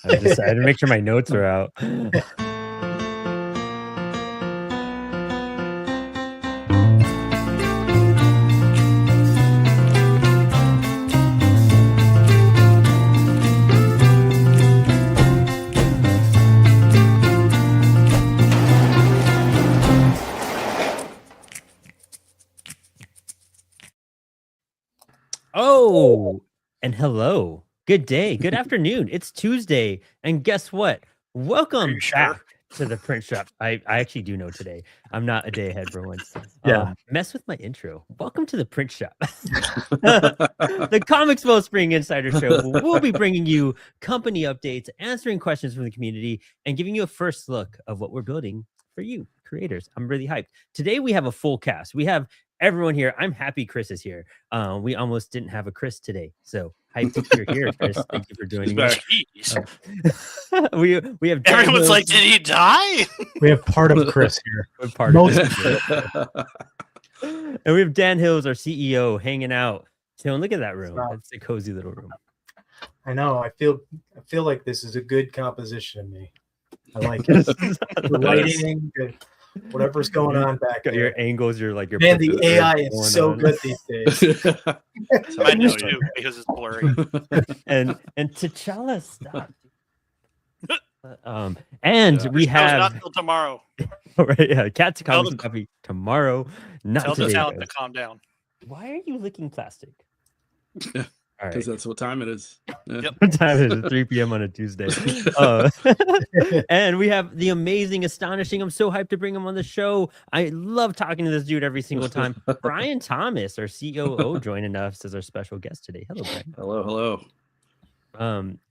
I had to make sure my notes are out. Oh, and hello. Good day. Good afternoon. It's Tuesday. And guess what? Welcome back to the print shop. I actually do know today. I'm not a day ahead for once. Yeah. Mess with my intro. Welcome to the print shop. The Comix Wellspring Insider Show. We'll be bringing you company updates, answering questions from the community, and giving you a first look of what we're building for you, creators. I'm really hyped. Today we have a full cast. We have everyone here. I'm happy Chris is here. We almost didn't have a Chris today, so hyped that you're here, Chris. Thank you for joining me. We have Dan everyone's Hills. like, did he die? We have part of Chris here. We're part of it. And we have Dan Hills, our CEO, hanging out. So look at that room. It's a cozy little room. I know. I feel like this is a good composition of me. I like it. The lighting, whatever's going on back there. Your angles, your man, the AI is so good these days. I know too, because it's blurry. and T'Challa, stop. And we have not till tomorrow. Right, yeah, Cat's Comics copy tomorrow. Not tell today, the talent though. to calm down. Why are you licking plastic? Because that's what time it is. Yeah. Yep. What time is it? 3 p.m. on a Tuesday. And we have the amazing, astonishing. I'm so hyped to bring him on the show. I love talking to this dude every single time. Brian Thomas, our COO, joining us as our special guest today. Hello, Brian. Hello.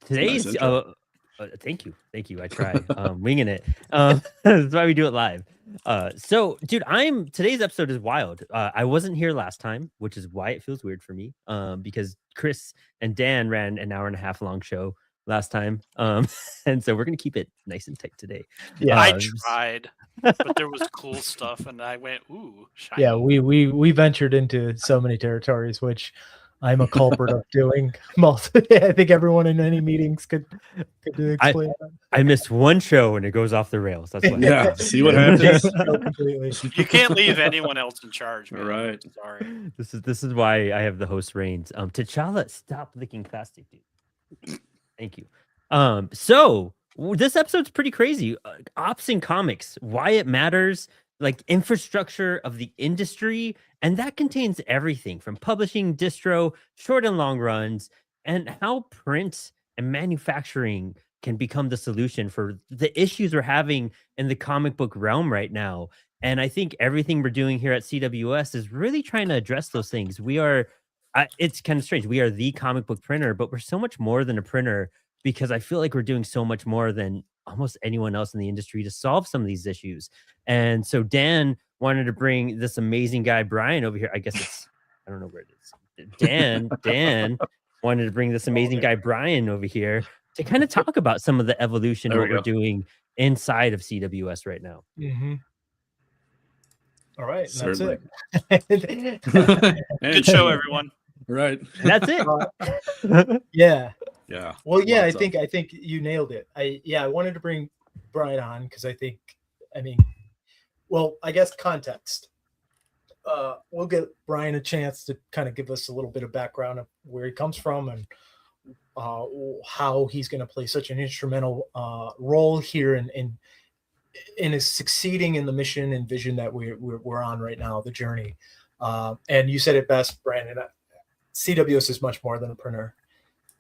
Today's Nice thank you. I try winging it. That's why we do it live. So dude, today's episode is wild. I wasn't here last time, which is why it feels weird for me. Because Chris and Dan ran an hour and a half long show last time. And so we're gonna keep it nice and tight today. Yeah, I tried, but there was cool stuff, and I went, "Ooh, shiny." Yeah, we ventured into so many territories, which I'm a culprit of doing. I think everyone in any meetings could explain that. I missed one show and it goes off the rails. That's what Yeah, see what happens. You can't leave anyone else in charge, man. Right. Sorry. This is why I have the host reins. T'Challa, stop licking plastic, dude. Thank you. So this episode's pretty crazy. Ops in comics, why it matters, like infrastructure of the industry, and that contains everything from publishing, distro, short and long runs, and how print and manufacturing can become the solution for the issues we're having in the comic book realm right now. And I think everything we're doing here at CWS is really trying to address those things. We are, it's kind of strange. We are the comic book printer, but we're so much more than a printer, because I feel like we're doing so much more than almost anyone else in the industry to solve some of these issues. And so Dan wanted to bring this amazing guy, Brian, over here. I guess I don't know where it is. Dan wanted to bring this amazing guy, Brian, over here to kind of talk about some of the evolution of what we're doing inside of CWS right now. Mm-hmm. All right, that's Certainly. it. Good show, everyone. Right. That's it. Yeah. Yeah. Well, yeah, Lots I think you nailed it. I wanted to bring Brian on because I guess context. We'll get Brian a chance to kind of give us a little bit of background of where he comes from and how he's going to play such an instrumental role here in is succeeding in the mission and vision that we're on right now, the journey. And you said it best, Brandon. CWS is much more than a printer.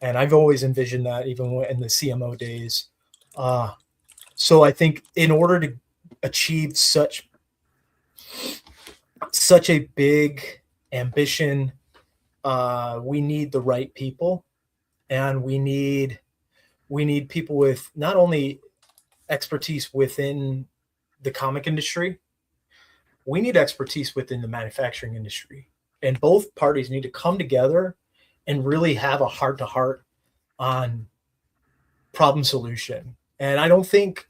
And I've always envisioned that, even in the CMO days. So I think in order to achieve such a big ambition, we need the right people, and we need people with not only expertise within the comic industry, we need expertise within the manufacturing industry, and both parties need to come together and really have a heart-to-heart on problem solution. And I think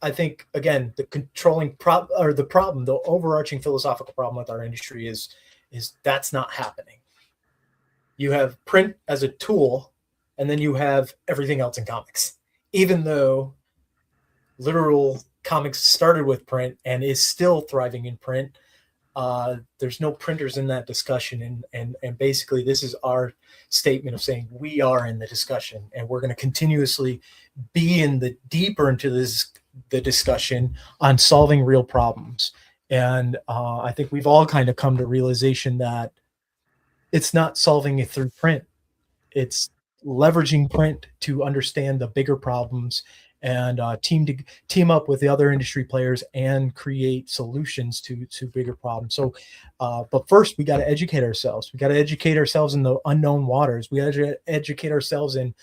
again, the controlling the overarching philosophical problem with our industry is that's not happening. You have print as a tool, and then you have everything else in comics. even though literal comics started with print and is still thriving in print, there's no printers in that discussion. And basically this is our statement of saying we are in the discussion, and we're going to continuously be in the deeper into the discussion on solving real problems. And I think we've all kind of come to realization that it's not solving it through print. It's leveraging print to understand the bigger problems and team up with the other industry players and create solutions to bigger problems. So, but first we got to educate ourselves. We got to educate ourselves in the unknown waters. We got to educate ourselves in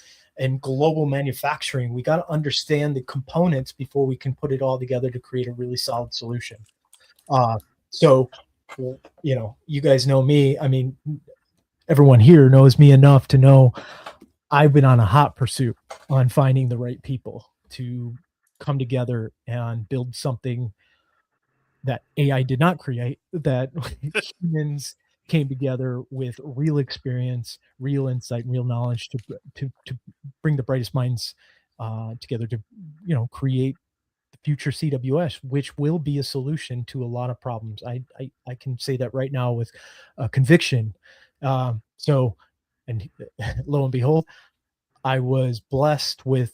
global manufacturing. We got to understand the components before we can put it all together to create a really solid solution. So, you know, you guys know me. I mean, everyone here knows me enough to know I've been on a hot pursuit on finding the right people to come together and build something that AI did not create, that humans came together with real experience, real insight, real knowledge to bring the brightest minds together to, you know, create the future CWS, which will be a solution to a lot of problems. I can say that right now with conviction. So, and lo and behold, I was blessed with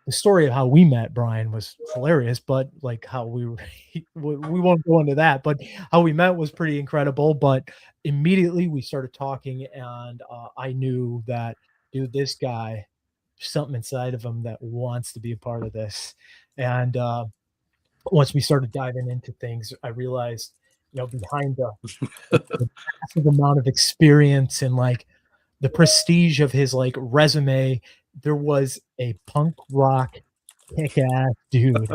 the story of how we met. Brian was hilarious, but like how we won't go into that, but how we met was pretty incredible. But immediately we started talking, and I knew that, dude, this guy, there's something inside of him that wants to be a part of this. And once we started diving into things, I realized, you know, behind the massive amount of experience and like the prestige of his like resume, there was a punk rock kick-ass dude.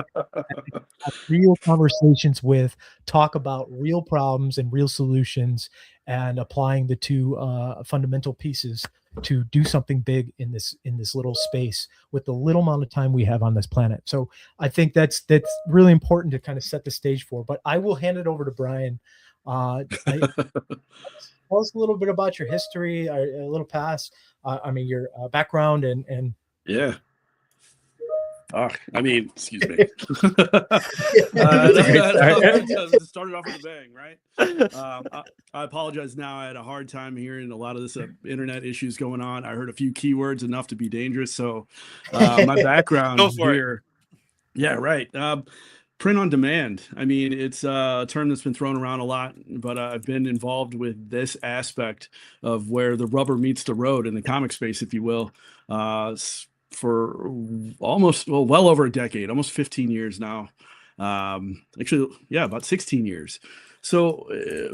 Real conversations with, talk about real problems and real solutions, and applying the two fundamental pieces to do something big in this little space with the little amount of time we have on this planet. So I think that's really important to kind of set the stage for. But I will hand it over to Brian. Tell us a little bit about your history, a little past. I mean, your background and yeah. I mean, excuse me. Started off with a bang, right? I apologize now. I had a hard time hearing a lot of this internet issues going on. I heard a few keywords enough to be dangerous. So my background here. Yeah, right. Print on demand. I mean, it's a term that's been thrown around a lot, but I've been involved with this aspect of where the rubber meets the road in the comic space, if you will, for almost, well over a decade, almost 15 years now. Actually, yeah, about 16 years. So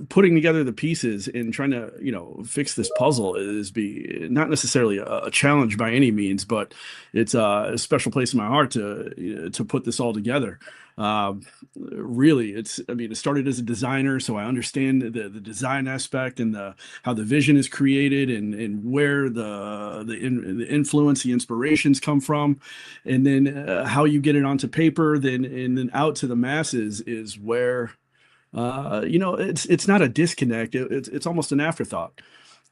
putting together the pieces and trying to, you know, fix this puzzle is not necessarily a challenge by any means, but it's a special place in my heart to put this all together. Really, it started as a designer, so I understand the design aspect and how the vision is created and where the influence, the inspirations come from, and then how you get it onto paper, and then out to the masses is where it's not a disconnect. It's almost an afterthought.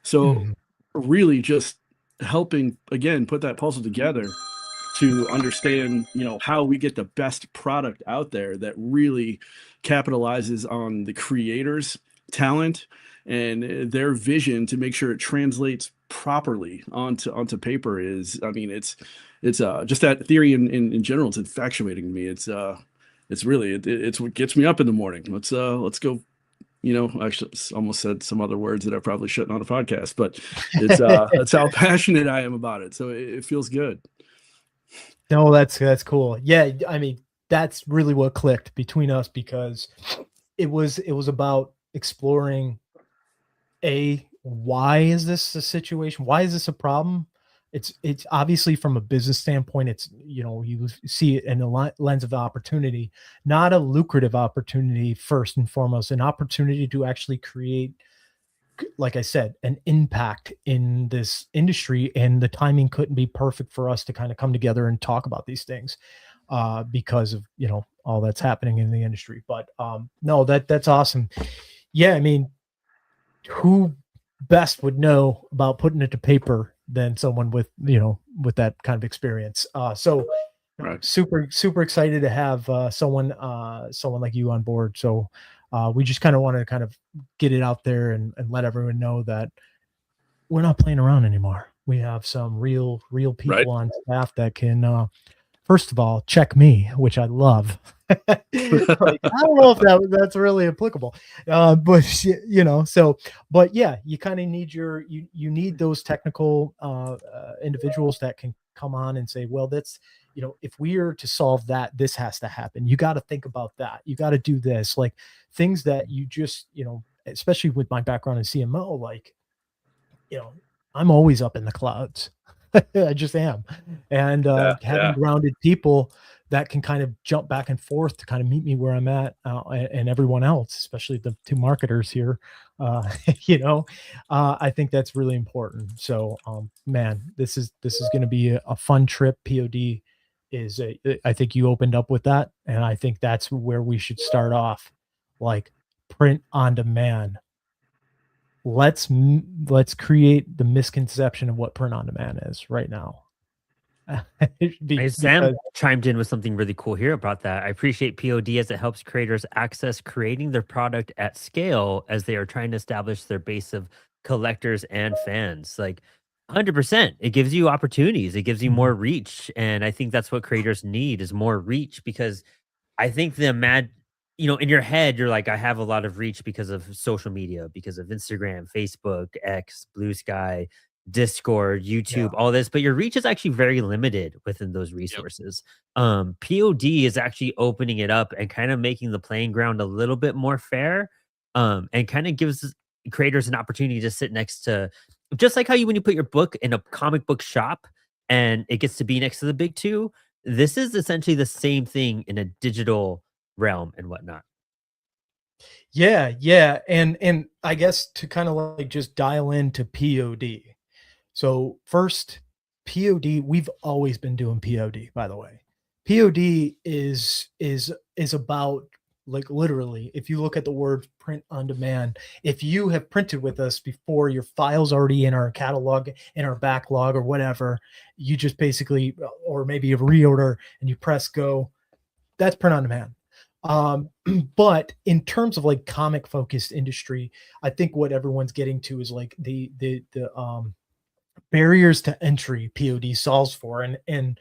So really just helping again put that puzzle together to understand, you know, how we get the best product out there that really capitalizes on the creators' talent and their vision to make sure it translates properly onto paper is, I mean, it's just that theory in general. It's infatuating me. It's really it's what gets me up in the morning. Let's go. You know, I almost said some other words that I probably shouldn't on a podcast, but it's that's how passionate I am about it. So it feels good. No, that's cool. Yeah, I mean, that's really what clicked between us, because it was about exploring why is this a situation? Why is this a problem? It's obviously from a business standpoint, it's, you know, you see it in a lens of opportunity, not a lucrative opportunity first and foremost, an opportunity to actually create, like I said, an impact in this industry. And the timing couldn't be perfect for us to kind of come together and talk about these things because of, you know, all that's happening in the industry. But no, that's awesome. Yeah, I mean, who best would know about putting it to paper than someone with with that kind of experience. So Right. super excited to have someone like you on board. So we just kind of want to kind of get it out there and let everyone know that we're not playing around anymore. We have some real people Right. on staff that can first of all check me, which I love. Like, I don't know if that's really applicable, but but yeah, you kind of need you need those technical individuals that can come on and say, well, that's if we are to solve that, this has to happen. You got to think about that. You got to do this, like things that you just especially with my background in CMO, like I'm always up in the clouds. I just am. And having grounded people that can kind of jump back and forth to kind of meet me where I'm at, and everyone else, especially the two marketers here, I think that's really important. So, man, this is going to be a fun trip. POD I think you opened up with that, and I think that's where we should start off, like print on demand. Let's create the misconception of what print on demand is right now. Sam chimed in with something really cool here about that. I appreciate POD as it helps creators access creating their product at scale as they are trying to establish their base of collectors and fans. Like 100%, it gives you opportunities, it gives you more reach, and I think that's what creators need is more reach, because I think in your head, you're like, I have a lot of reach because of social media, because of Instagram, Facebook, X, Blue Sky, Discord, YouTube, all this, but your reach is actually very limited within those resources. POD is actually opening it up and kind of making the playing ground a little bit more fair, and kind of gives creators an opportunity to sit next to, just like how when you put your book in a comic book shop and it gets to be next to the big two, this is essentially the same thing in a digital realm and whatnot. Yeah. And I guess to kind of like just dial into POD. So first, POD, we've always been doing POD, by the way. POD is about, like, literally, if you look at the word print on demand, if you have printed with us before, your file's already in our catalog, in our backlog or whatever, you just basically, or maybe a reorder and you press go, that's print on demand. But in terms of like comic focused industry, I think what everyone's getting to is like the barriers to entry POD solves for, and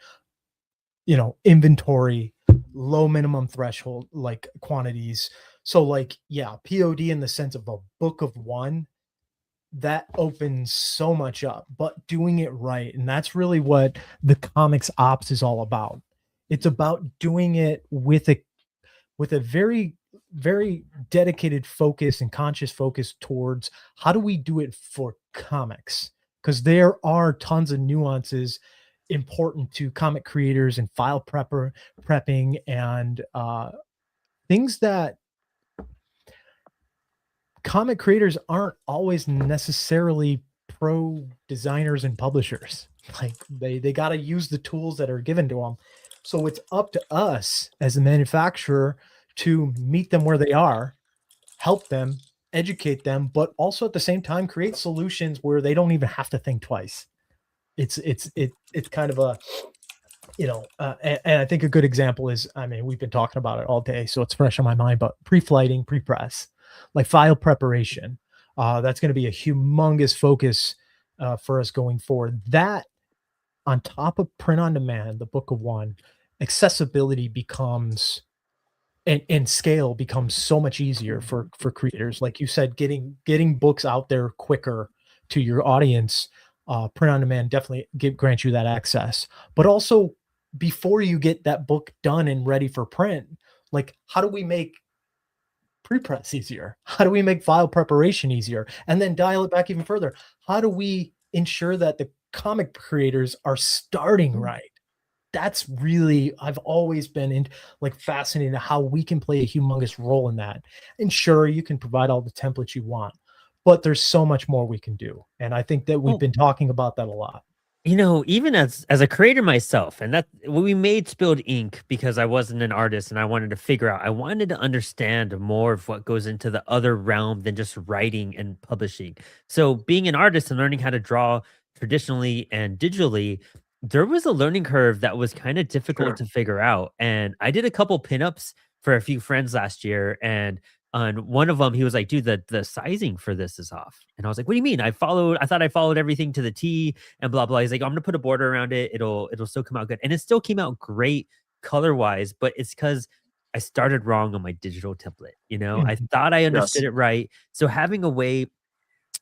inventory, low minimum threshold, like quantities. So like, yeah, POD in the sense of a book of one, that opens so much up, but doing it right. And that's really what the comics ops is all about. It's about doing it with a very, very dedicated focus and conscious focus towards how do we do it for comics? Because there are tons of nuances important to comic creators and file prepping and things that comic creators aren't always necessarily pro designers and publishers. Like they got to use the tools that are given to them. So it's up to us as a manufacturer to meet them where they are, help them, educate them, but also at the same time create solutions where they don't even have to think twice. It's kind of a, and I think a good example is, I mean, we've been talking about it all day, so it's fresh on my mind, but pre-flighting, pre-press, like file preparation, that's going to be a humongous focus for us going forward. That on top of print on demand, the book of one, accessibility becomes and scale becomes so much easier for creators. Like you said, getting books out there quicker to your audience, print on demand definitely grants you that access. But also, before you get that book done and ready for print, like how do we make prepress easier? How do we make file preparation easier? And then dial it back even further. How do we ensure that the comic creators are starting right? That's really, I've always been fascinated in how we can play a humongous role in that. And sure, you can provide all the templates you want, but there's so much more we can do. And I think that we've been talking about that a lot. Even as a creator myself, and that we made Spilled Ink because I wasn't an artist and I wanted to figure out, I wanted to understand more of what goes into the other realm than just writing and publishing. So being an artist and learning how to draw traditionally and digitally, there was a learning curve that was kind of difficult Sure. to figure out. And I did a couple pinups for a few friends last year, and on one of them, he was like, "Dude, the sizing for this is off." And I was like, "What do you mean? I thought I followed everything to the T and blah blah." He's like, "I'm gonna put a border around it. It'll still come out good." And it still came out great color wise, but it's because I started wrong on my digital template. I thought I understood it right. So having a way,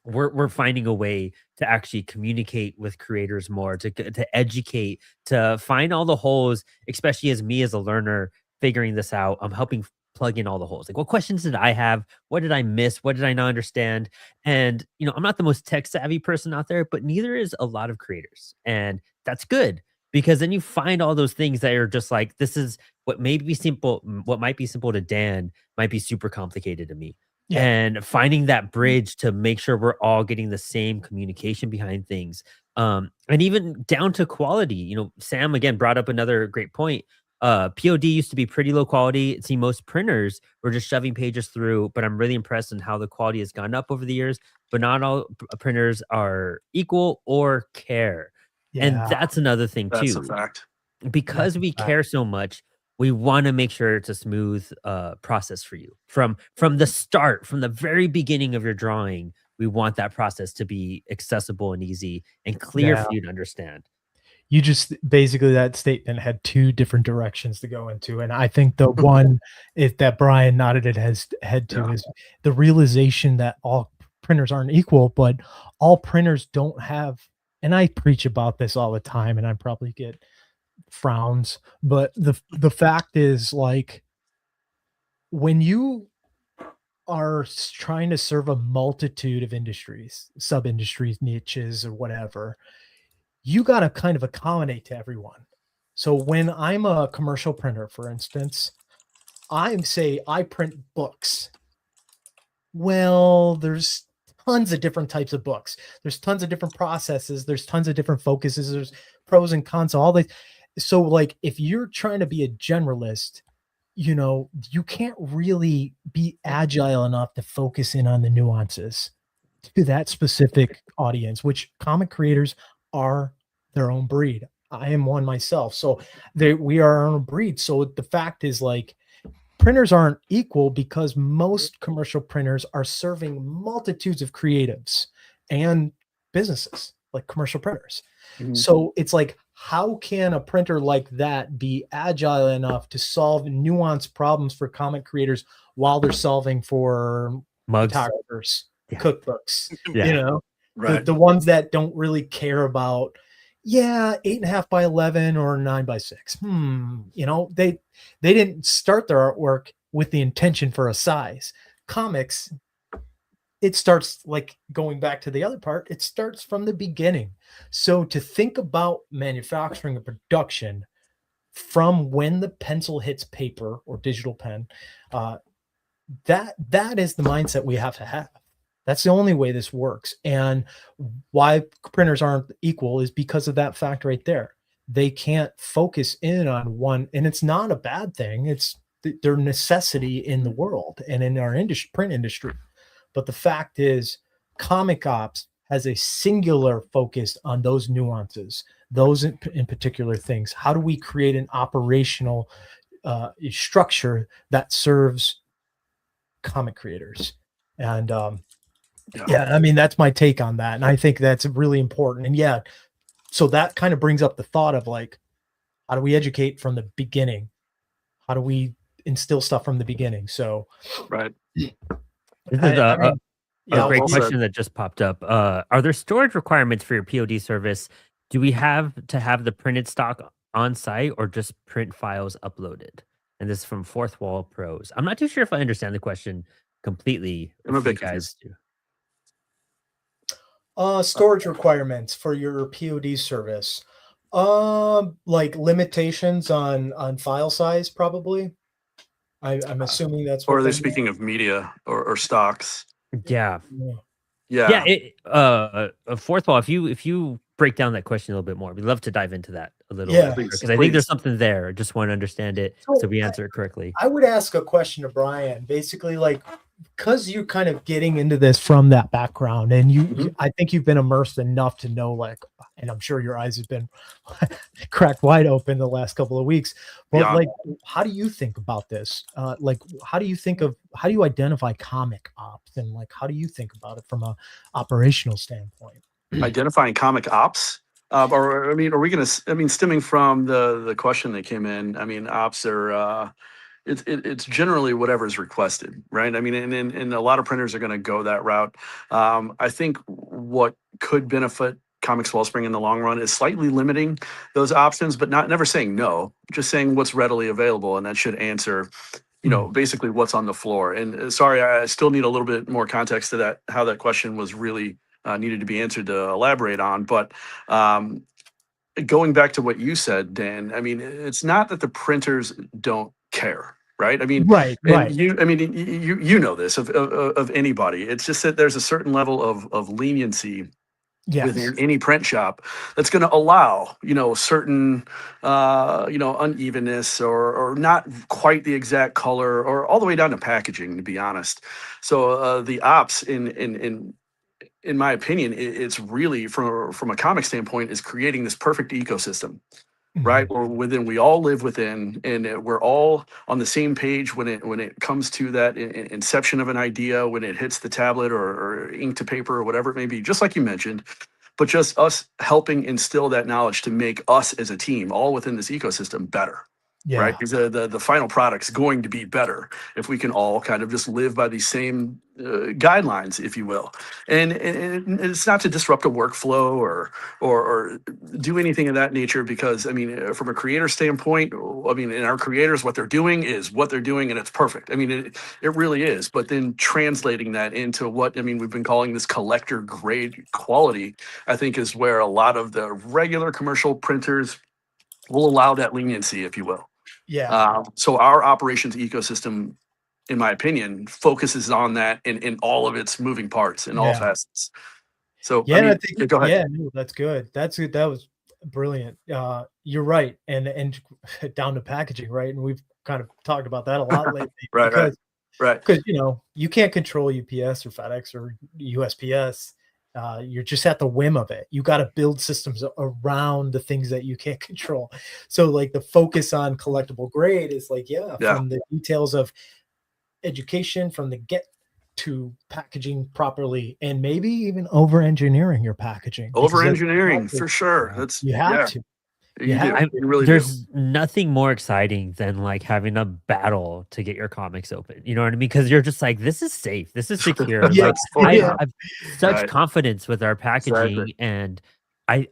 we're finding a way to actually communicate with creators more, to educate, to find all the holes, especially as me as a learner figuring this out. I'm helping plug in all the holes. Like, what questions did I have? What did I miss? What did I not understand? And I'm not the most tech savvy person out there, but neither is a lot of creators. And that's good, because then you find all those things that are just like, this is what may be simple, what might be simple to Dan might be super complicated to me. Yeah. And finding that bridge to make sure we're all getting the same communication behind things. And even down to quality. Sam again brought up another great point. POD used to be pretty low quality. It seemed most printers were just shoving pages through, but I'm really impressed in how the quality has gone up over the years. But not all printers are equal or care. And that's another thing too. That's a fact. Because we care so much, we want to make sure it's a smooth process for you from the start, from the very beginning of your drawing. We want that process to be accessible and easy and clear for you to understand. You just basically, that statement had two different directions to go into, and I think the one is that Brian nodded his head to is the realization that all printers aren't equal, but all printers don't have. And I preach about this all the time, and I probably get frowns, but the fact is, like, when you are trying to serve a multitude of industries, sub-industries, niches, or whatever, you got to kind of accommodate to everyone. So when I'm a commercial printer, for instance, I print books. Well, there's tons of different types of books. There's tons of different processes. There's tons of different focuses. There's pros and cons, all this. So like, if you're trying to be a generalist, you can't really be agile enough to focus in on the nuances to that specific audience, which comic creators are their own breed. I am one myself. So we are our own breed. So the fact is, like, printers aren't equal because most commercial printers are serving multitudes of creatives and businesses, like commercial printers. So it's like, how can a printer like that be agile enough to solve nuanced problems for comic creators while they're solving for photographers, cookbooks, Right. the ones that don't really care about 8.5 by 11 or 9 by 6. They didn't start their artwork with the intention for a size. Comics, it starts, like, going back to the other part, it starts from the beginning. So to think about manufacturing a production from when the pencil hits paper or digital pen, that is the mindset we have to have. That's the only way this works. And why printers aren't equal is because of that fact right there. They can't focus in on one, and it's not a bad thing. It's their necessity in the world and in our print industry. But the fact is, Comic Ops has a singular focus on those nuances, those in particular things. How do we create an operational structure that serves comic creators? And I mean, that's my take on that. And I think that's really important. And so that kind of brings up the thought of, like, how do we educate from the beginning? How do we instill stuff from the beginning? So, right. This is a great question that just popped up. Are there storage requirements for your POD service? Do we have to have the printed stock on site or just print files uploaded? And this is from Fourth Wall Pros. I'm not too sure if I understand the question completely. I'm a bit confused. Storage requirements for your POD service. Like limitations on file size, probably. I'm assuming that's what. Or are they speaking of media or stocks? Yeah. Fourth Wall, if you break down that question a little bit more, we'd love to dive into that a little bit, because I think there's something there. I just want to understand it so we answer it correctly. I would ask a question to Brian. Basically, like, because you're kind of getting into this from that background, and Mhm. I think you've been immersed enough to know, like, and I'm sure your eyes have been cracked wide open the last couple of weeks. But Yeah. like, how do you think about this? Like, how do you identify comic ops, and like, how do you think about it from a operational standpoint? Identifying comic ops. Or I mean, are we going to? I mean, stemming from the question that came in. I mean, ops are. It's generally whatever's requested, right? I mean, and a lot of printers are going to go that route. I think what could benefit Comix Wellspring in the long run is slightly limiting those options, but not never saying no, just saying what's readily available, and that should answer, basically what's on the floor. And sorry, I still need a little bit more context to that, how that question was really needed to be answered to elaborate on. But going back to what you said, Dan, I mean, it's not that the printers don't care, right? I mean, Right, and right. you know this of anybody. It's just that there's a certain level of leniency Yes. within any print shop that's going to allow, certain, unevenness or not quite the exact color, or all the way down to packaging, to be honest. So the ops in my opinion, it's really from a comic standpoint is creating this perfect ecosystem, right? Where we all live within, and we're all on the same page when it comes to that inception of an idea, when it hits the tablet or ink to paper or whatever it may be, just like you mentioned, but just us helping instill that knowledge to make us as a team all within this ecosystem better. Yeah. Right, because the final product's going to be better if we can all kind of just live by these same guidelines, if you will. And it's not to disrupt a workflow or do anything of that nature, because I mean, from a creator standpoint, I mean, and our creators, what they're doing is what they're doing, and it's perfect. I mean, it really is. But then translating that into what, I mean, we've been calling this collector grade quality, I think is where a lot of the regular commercial printers will allow that leniency, if you will. Yeah. So our operations ecosystem, in my opinion, focuses on that in all of its moving parts in all Yeah. facets. So Yeah, I mean, I think, go ahead. yeah, no, that's good. That's good. That was brilliant. You're right. And down to packaging, right? And we've kind of talked about that a lot lately Right. because you can't control UPS or FedEx or USPS. You're just at the whim of it. You got to build systems around the things that you can't control. So like the focus on collectible grade is like, Yeah. from the details of education, from the get to packaging properly, and maybe even over engineering your packaging. Over engineering for sure. That's You have to. You do. have You really do. There's nothing more exciting than like having a battle to get your comics open. You know what I mean? Because you're just like, this is safe, this is secure. Yeah. Like Yeah. I've such Right. confidence with our packaging, Exactly. and I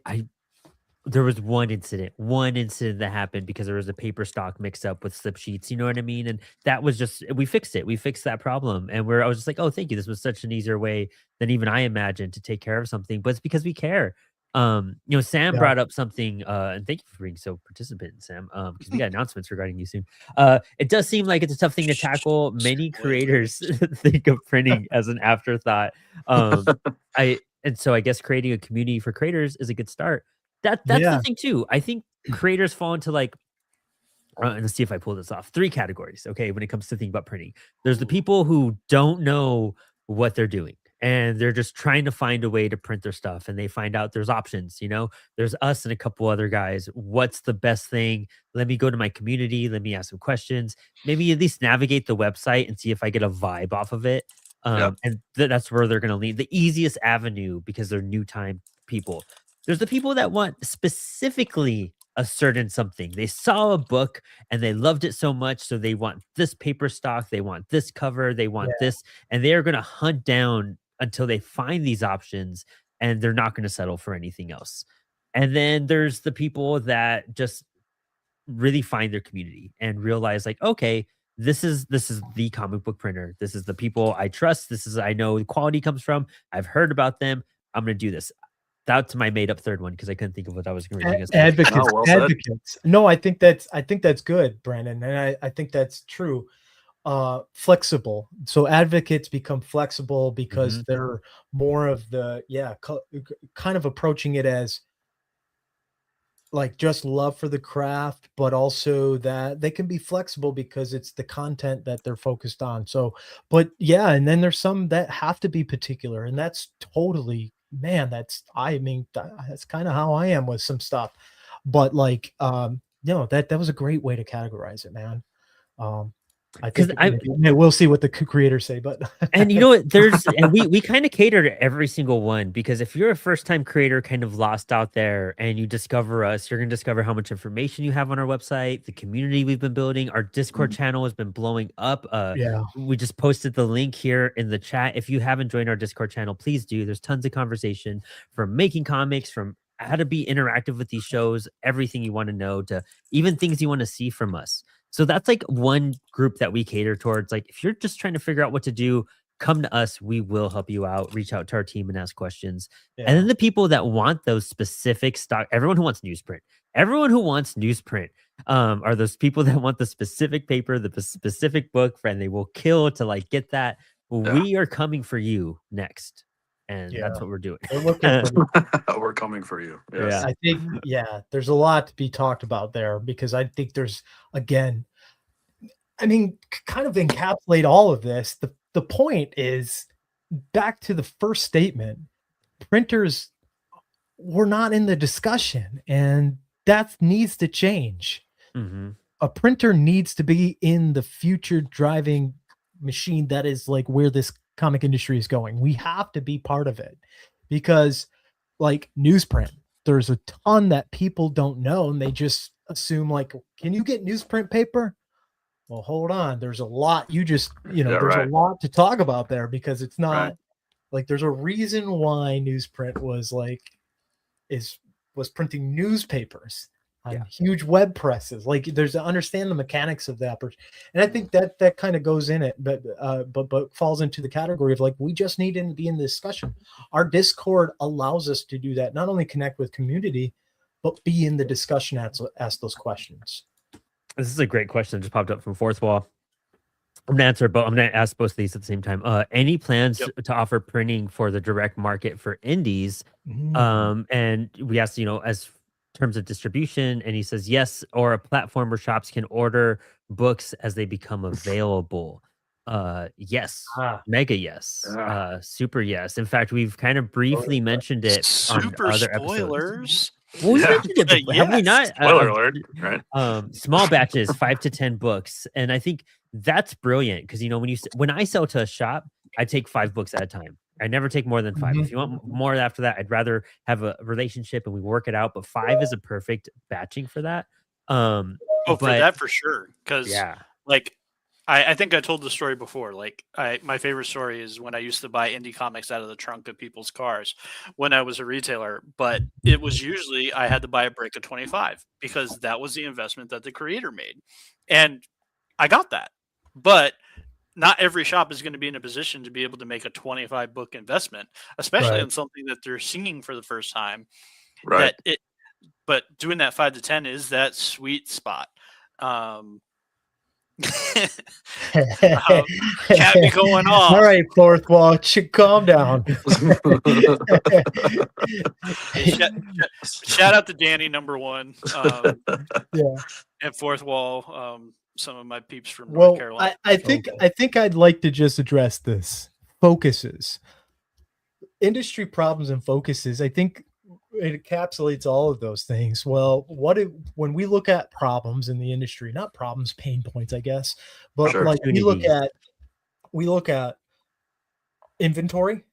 there was one incident that happened because there was a paper stock mix up with slip sheets. You know what I mean? And that was just, we fixed it. We fixed that problem, and I was just like, oh, thank you. This was such an easier way than even I imagined to take care of something. But it's because we care. Sam Yeah. brought up something, and thank you for being so participant, Sam. Because we got announcements regarding you soon. It does seem like it's a tough thing to tackle. Many creators think of printing as an afterthought. And so I guess creating a community for creators is a good start. That's Yeah. the thing too. I think creators fall into like, and let's see if I pull this off. 3 categories. Okay, when it comes to thinking about printing, there's the people who don't know what they're doing, and they're just trying to find a way to print their stuff, and they find out there's options. There's us and a couple other guys. What's the best thing? Let me go to my community. Let me ask some questions. Maybe at least navigate the website and see if I get a vibe off of it. Yep. And that's where they're going to lead. The easiest avenue, because they're new time people. There's the people that want specifically a certain something. They saw a book and they loved it so much, so they want this paper stock, they want this cover, they want this, and they are going to hunt down until they find these options, and they're not going to settle for anything else. And then there's the people that just really find their community and realize, like, okay, this is the comic book printer. This is the people I trust. I know the quality comes from. I've heard about them. I'm going to do this. That's my made up third one because I couldn't think of what I was going to say. Advocates. Oh, well said. Advocates. No, I think that's good, Brandon, and I think that's true. Flexible. So advocates become flexible because they're more of the kind of approaching it as like just love for the craft, but also that they can be flexible because it's the content that they're focused on. So, but yeah, and then there's some that have to be particular, and that's totally, man, I mean, that's kind of how I am with some stuff. But like, that was a great way to categorize it, man. I 'Cause think we'll see what the creators say, but And you know what? And we kind of cater to every single one, because if you're a first time creator kind of lost out there and you discover us, you're gonna discover how much information you have on our website, the community we've been building. Our Discord channel has been blowing up. yeah, We just posted the link here in the chat. If you haven't joined our Discord channel, please do. There's tons of conversation, from making comics, from how to be interactive with these shows, everything you want to know, to even things you want to see from us. So that's like one group that we cater towards. Like, if you're just trying to figure out what to do, come to us. We will help you out. Reach out to our team and ask questions. yeah. And then the people that want those specific stock, everyone who wants newsprint, are those people that want the specific paper, the specific book, and they will kill to like get that. We are coming for you next. And that's what we're doing. We're looking for We're coming for you. Yes. Yeah. I think, there's a lot to be talked about there, because I think there's, again, I mean, kind of encapsulate all of this. The point is, back to the first statement, printers were not in the discussion, and that needs to change. Mm-hmm. A printer needs to be in the future driving machine. That is like where this comic industry is going. We have to be part of it, because like newsprint, there's a ton that people don't know, and they just assume like, can you get newsprint paper? Well, hold on. There's a lot. There's a lot to talk about there, because it's not like there's a reason why newsprint was printing newspapers on huge web presses. Like, there's to understand the mechanics of that. And I think that kind of goes in it, but falls into the category of like, we just need to be in the discussion. Our Discord allows us to do that, not only connect with community, but be in the discussion, ask those questions. This is a great question that just popped up from Fourth Wall. I'm gonna answer, but I'm gonna ask both of these at the same time. Any plans to offer printing for the direct market for indies? And we asked, as terms of distribution, and he says yes, or a platform where shops can order books as they become available. Yes, mega yes, super yes. In fact, we've kind of briefly mentioned it Super on other spoilers. episodes. Well, we mentioned it before, have we not? Spoiler alert, right? Small batches, 5 to 10 books, and I think that's brilliant, because when I sell to a shop, I take 5 books at a time. I never take more than 5. If you want more after that, I'd rather have a relationship and we work it out. But 5 is a perfect batching for that. For that for sure. Because like I think I told the story before. Like my favorite story is when I used to buy indie comics out of the trunk of people's cars when I was a retailer. But it was usually I had to buy a break of 25, because that was the investment that the creator made, and I got that. But not every shop is going to be in a position to be able to make a 25 book investment, especially on something that they're singing for the first time. Right. But doing that 5 to 10 is that sweet spot. Can't be going off. All right, Fourth Wall, calm down. Shout out to Danny, number 1. And Fourth Wall. Some of my peeps from North Carolina. I think I'd like to just address this. Focuses. Industry problems and focuses. I think it encapsulates all of those things. Well, when we look at problems in the industry, not problems, pain points, I guess, but like we look at inventory.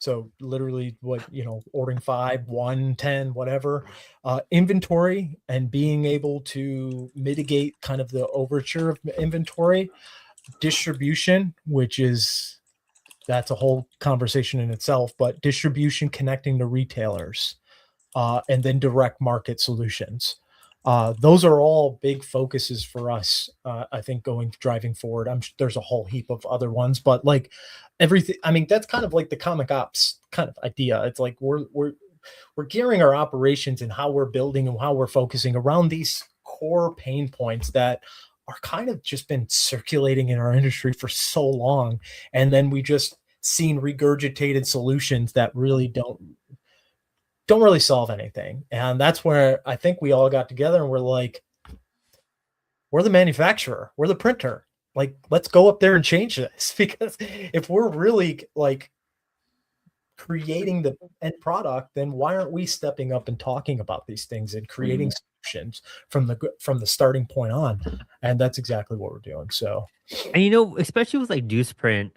So literally ordering 5, 1, 10, whatever, inventory, and being able to mitigate kind of the overture of inventory, distribution, that's a whole conversation in itself, but distribution, connecting to retailers, and then direct market solutions. Those are all big focuses for us. I think driving forward. There's a whole heap of other ones, but like everything. I mean, that's kind of like the comic ops kind of idea. It's like we're gearing our operations and how we're building and how we're focusing around these core pain points that are kind of just been circulating in our industry for so long, and then we just seen regurgitated solutions that really don't really solve anything. And that's where I think we all got together and we're like, we're the manufacturer, we're the printer. Like, let's go up there and change this, because if we're really like creating the end product, then why aren't we stepping up and talking about these things and creating solutions from the starting point on? And that's exactly what we're doing. So, and you know, especially with like newsprint,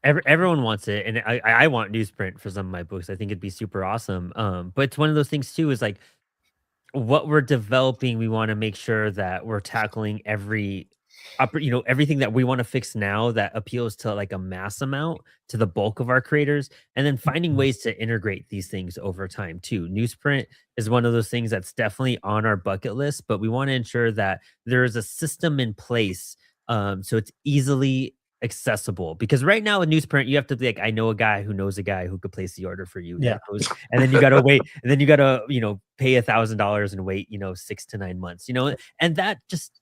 everyone wants it, and I want newsprint for some of my books. I think it'd be super awesome. But it's one of those things too, is like what we're developing, we want to make sure that we're tackling everything that we want to fix now that appeals to like a mass amount to the bulk of our creators, and then finding ways to integrate these things over time too. Newsprint is one of those things that's definitely on our bucket list, but we want to ensure that there is a system in place, so it's easily accessible, because right now in newsprint you have to be like, I know a guy who knows a guy who could place the order for you. Yeah. And then you got to wait, and then you got to pay $1,000 and wait 6 to 9 months, and that just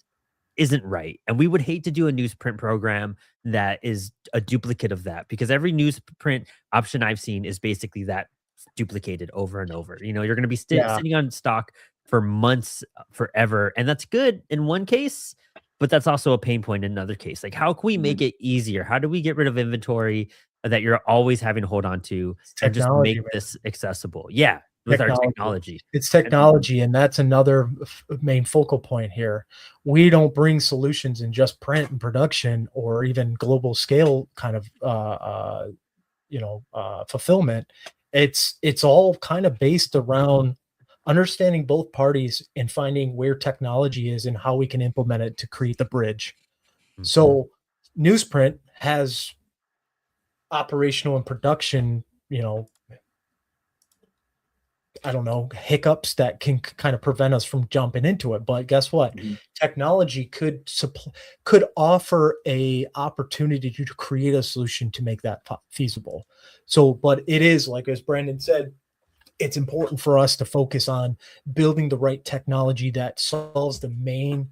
isn't right. And we would hate to do a newsprint program that is a duplicate of that, because every newsprint option I've seen is basically that duplicated over and over. You're going to be sitting on stock for months, forever, and that's good in one case, but that's also a pain point in another case. Like, how can we make it easier? How do we get rid of inventory that you're always having to hold on to and just make this accessible? Yeah, with our technology. It's technology, and that's another main focal point here. We don't bring solutions in just print and production or even global scale kind of fulfillment. It's all kind of based around understanding both parties and finding where technology is and how we can implement it to create the bridge. So newsprint has operational and production, I don't know, hiccups that can kind of prevent us from jumping into it. But guess what? Technology could offer a opportunity to create a solution to make that feasible. So, but it is, like as Brandon said, it's important for us to focus on building the right technology that solves the main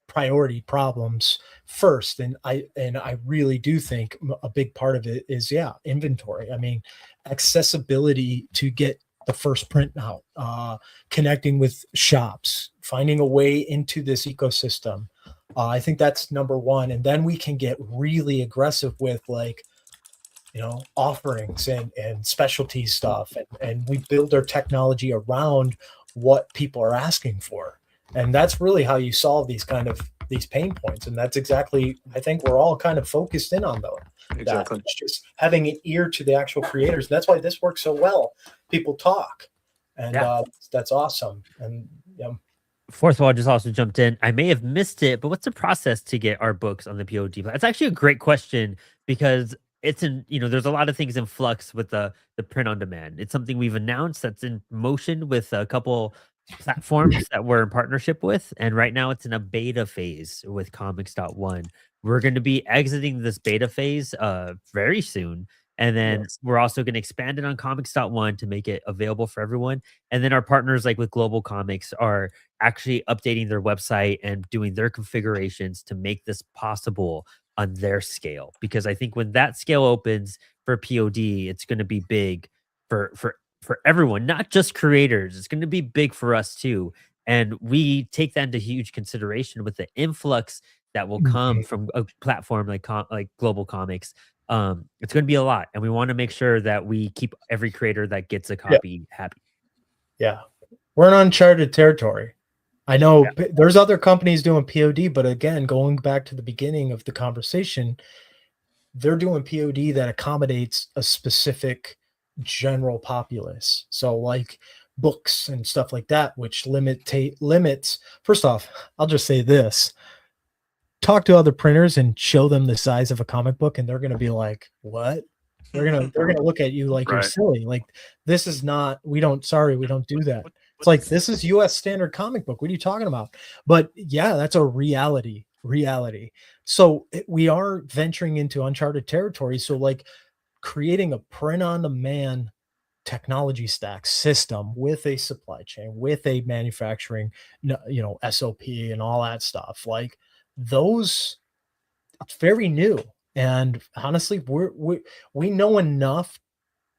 priority problems first. And I really do think a big part of it is inventory. I mean, accessibility to get the first print out, connecting with shops, finding a way into this ecosystem. I think that's number one. And then we can get really aggressive with offerings and specialty stuff. And we build our technology around what people are asking for. And that's really how you solve these pain points. And that's exactly, I think we're all kind of focused in on those. Exactly. It's just having an ear to the actual creators. That's why this works so well. People talk, and that's awesome. And Fourth of all, just also jumped in. I may have missed it, but what's the process to get our books on the POD? It's actually a great question, because it's there's a lot of things in flux with the print on demand. It's something we've announced that's in motion with a couple platforms that we're in partnership with, and right now it's in a beta phase with Comix.1. We're going to be exiting this beta phase very soon, and then we're also going to expand it on Comix.1 to make it available for everyone. And then our partners, like with Global Comics, are actually updating their website and doing their configurations to make this possible on their scale, because I think when that scale opens for POD, it's going to be big for everyone, not just creators. It's going to be big for us too, and we take that into huge consideration with the influx that will come from a platform like Global Comics. It's going to be a lot, and we want to make sure that we keep every creator that gets a copy happy. Yeah, we're in uncharted territory. I know there's other companies doing POD, but again, going back to the beginning of the conversation, they're doing POD that accommodates a specific general populace. So like books and stuff like that, which limits. First off, I'll just say this. Talk to other printers and show them the size of a comic book, and they're going to be like, what? They're going to look at you like you're silly. Like, this is not, we don't do that. It's like, this is US standard comic book. What are you talking about? But yeah, that's a reality. So we are venturing into uncharted territory. So like creating a print on demand technology stack system with a supply chain, with a manufacturing, SOP and all that stuff, like those, it's very new. And honestly, we know enough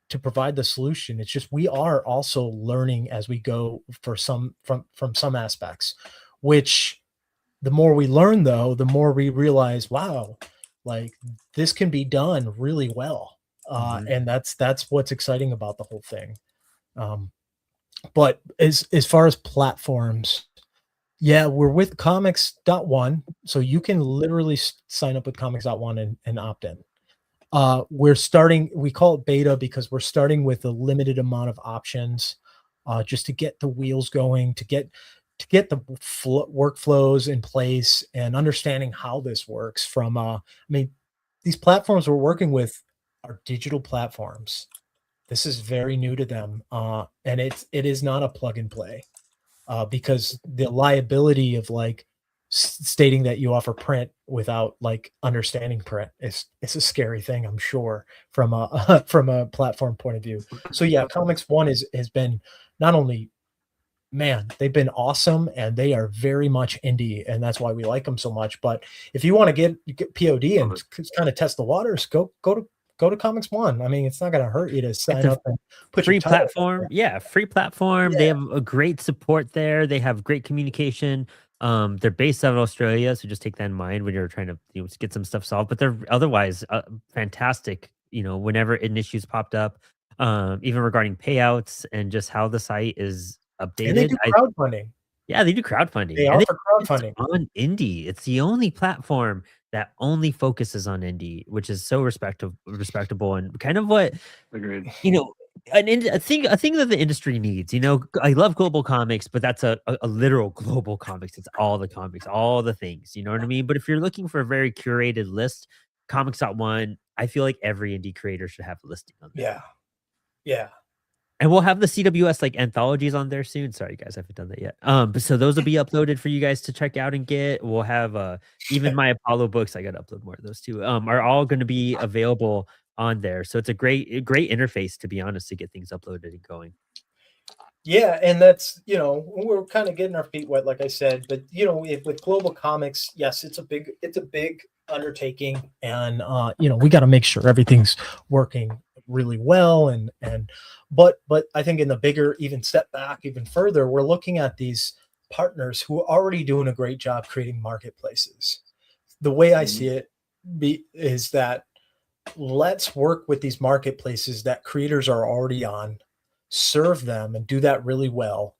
to provide the solution. It's just we are also learning as we go for some from some aspects, which the more we learn though, the more we realize, wow, like this can be done really well. And that's what's exciting about the whole thing. But as far as platforms, yeah, we're with Comix.1, so you can literally sign up with Comix.1 and opt in. We're starting, we call it beta because we're starting with a limited amount of options, just to get the wheels going, to get the workflows in place and understanding how this works from, I mean, these platforms we're working with are digital platforms. This is very new to them. And it is not a plug and play, because the liability of like stating that you offer print without like understanding print is it's a scary thing, I'm sure, from a from a platform point of view. So yeah, Comix One has been not only, man, they've been awesome and they are very much indie, and that's why we like them so much. But if you want to get POD and kind of test the waters, go to Comix One. I mean, it's not going to hurt you to sign up and put free your title platform. Yeah, free platform. Yeah. They have a great support there. They have great communication. They're based out of Australia, so just take that in mind when you're trying to get some stuff solved. But they're otherwise fantastic. Whenever an issues popped up, even regarding payouts and just how the site is updated. And they do crowdfunding. Yeah, they do crowdfunding. They offer crowdfunding on indie. It's the only platform that only focuses on indie, which is so respectable and kind of what Agreed. a thing that the industry needs. I love global comics, but that's a literal global comics. It's all the comics, all the things. You know what I mean? But if you're looking for a very curated list, Comix.1, I feel like every indie creator should have a listing on there. Yeah. And we'll have the CWS like anthologies on there soon. Sorry, guys, I haven't done that yet. But so those will be uploaded for you guys to check out and get. We'll have even my Apollo books. I got to upload more of those too. Are all going to be available on there. So it's a great interface, to be honest, to get things uploaded and going. Yeah, and that's we're kind of getting our feet wet, like I said. But with global comics, yes, it's a big undertaking, and we got to make sure everything's working really well. But I think in the bigger, even step back even further, we're looking at these partners who are already doing a great job creating marketplaces. The way I see it is that let's work with these marketplaces that creators are already on, serve them and do that really well,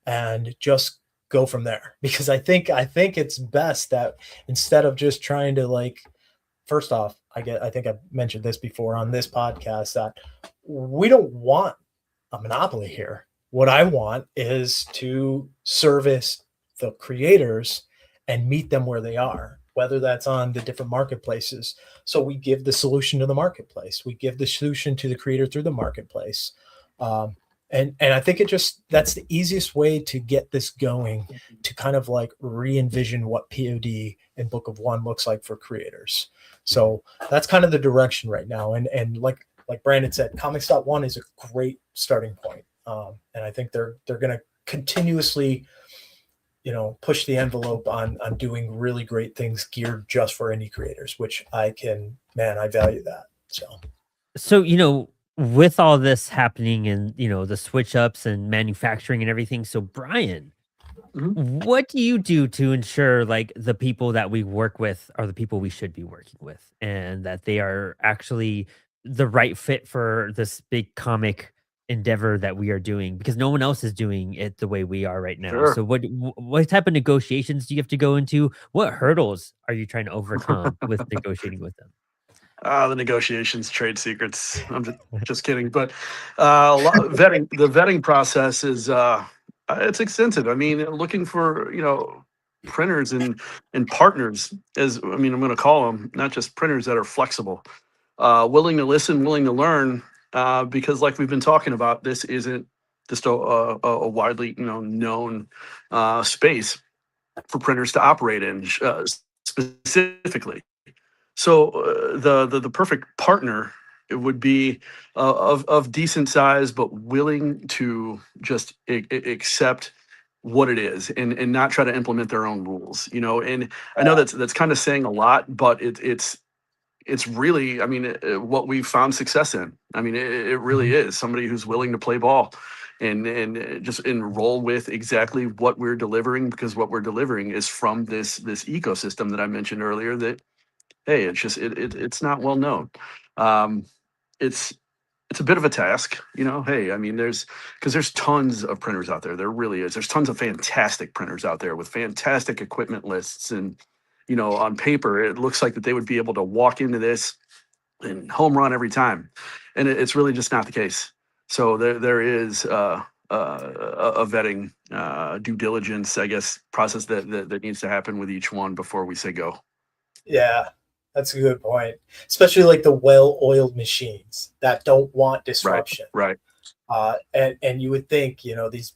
and just go from there. Because I think it's best that instead of just trying to first off, I think I've mentioned this before on this podcast, that we don't want a monopoly here. What I want is to service the creators and meet them where they are, whether that's on the different marketplaces. So we give the solution to the marketplace. We give the solution to the creator through the marketplace. And I think that's the easiest way to get this going, to kind of re-envision what POD and Book of One looks like for creators. So that's kind of the direction right now. And like Brandon said, Comix.1 is a great starting point. And I think they're going to continuously, push the envelope on doing really great things geared just for indie creators, which I value that. So, with all this happening and, the switch ups and manufacturing and everything. So Brian, what do you do to ensure the people that we work with are the people we should be working with, and that they are actually the right fit for this big comic endeavor that we are doing, because no one else is doing it the way we are right now. Sure. So what type of negotiations do you have to go into? What hurdles are you trying to overcome with negotiating with them? The negotiations, trade secrets. I'm just kidding. But the vetting process is it's extensive. I mean, looking for printers and partners, I'm going to call them, not just printers that are flexible, willing to listen, willing to learn, because like we've been talking about, this isn't just a widely known space for printers to operate in specifically. So the perfect partner, it would be of decent size, but willing to just accept what it is and not try to implement their own rules. And I know that's kind of saying a lot, but it's it's really, I mean, what we've found success in. I mean, it really is somebody who's willing to play ball and just enroll with exactly what we're delivering, because what we're delivering is from this ecosystem that I mentioned earlier that, hey, it's just, it's not well known. It's a bit of a task, you know. Hey, I mean, there's tons of printers out there. There really is. There's tons of fantastic printers out there with fantastic equipment lists, and you know, on paper, it looks like that they would be able to walk into this and home run every time, and it's really just not the case. So there is a vetting, due diligence, I guess, process that needs to happen with each one before we say go. Yeah, that's a good point. Especially like the well-oiled machines that don't want disruption. Right. And you would think, you know, these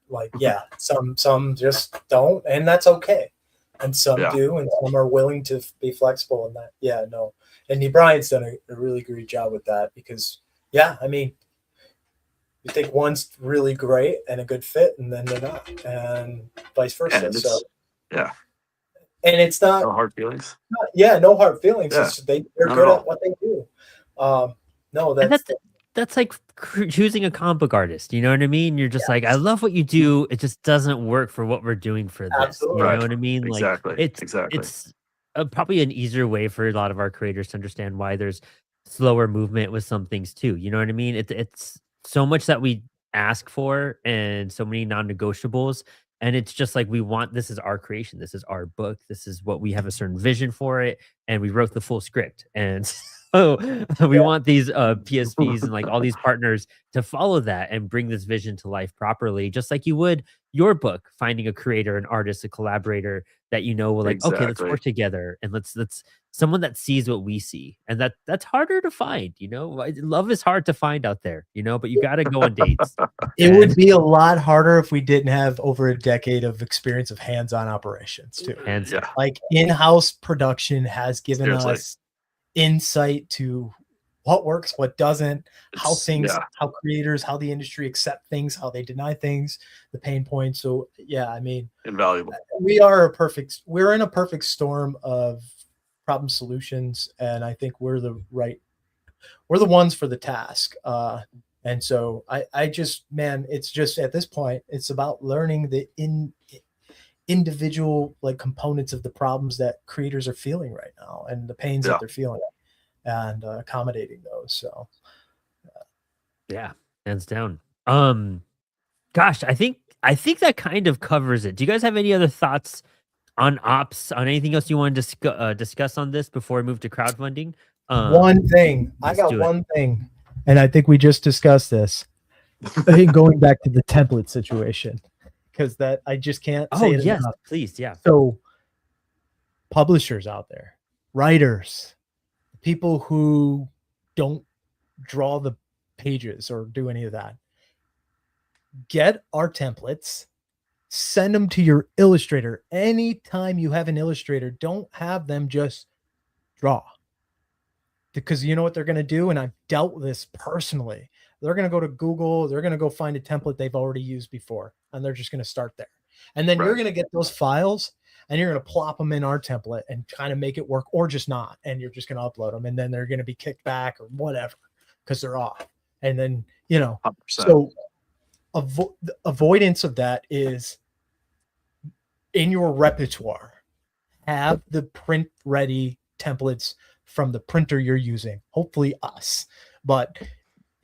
like, yeah, some just don't, and that's okay. And some do, and some are willing to be flexible in that. Yeah, no. And Brian's done a really great job with that, because, yeah, I mean, you think one's really great and a good fit, and then they're not, and vice versa. And so, yeah. And it's not no hard feelings. No hard feelings. Yeah. They're good at what they do. No, that's like choosing a comic book artist. You know what I mean? You're just like, I love what you do. It just doesn't work for what we're doing for this. Absolutely. You know what I mean? Exactly. Like it's probably an easier way for a lot of our creators to understand why there's slower movement with some things too. You know what I mean? It's so much that we ask for and so many non-negotiables. And it's just like, we want, this is our creation. This is our book. This is what we have a certain vision for it. And we wrote the full script. And so we want these PSPs and like all these partners to follow that and bring this vision to life properly, just like you would your book, finding a creator, an artist, a collaborator that, you know, will like, okay, let's work together and let's someone that sees what we see. And that's harder to find, you know. Love is hard to find out there, you know, but you got to go on dates. It would be a lot harder if we didn't have over a decade of experience of hands-on operations too. Like in-house production has given us insight to what works, what doesn't, how creators, how the industry accept things, how they deny things, the pain points. So yeah, I mean, invaluable. We're in a perfect storm of problem solutions, and I think we're the ones for the task. And so I just, man, it's just at this point, it's about learning the individual like components of the problems that creators are feeling right now and the pains that they're feeling, and accommodating those. So yeah, hands down. Gosh, I think that kind of covers it. Do you guys have any other thoughts on ops, on anything else you want to discuss on this before we move to crowdfunding? One thing, I got one thing, and I think we just discussed this. I think going back to the template situation, because that I just can't say it enough. Please, yeah. So publishers out there, writers, people who don't draw the pages or do any of that, get our templates, send them to your illustrator. Anytime you have an illustrator, don't have them just draw, because you know what they're going to do. And I've dealt with this personally. They're going to go to Google. They're going to go find a template they've already used before, and they're just going to start there. And then you're going to get those files and you're going to plop them in our template and kind of make it work, or just not. And you're just going to upload them, and then they're going to be kicked back or whatever, because they're off. And then, you know, 100%. So avoidance of that is in your repertoire. Have the print ready templates from the printer you're using, hopefully us, but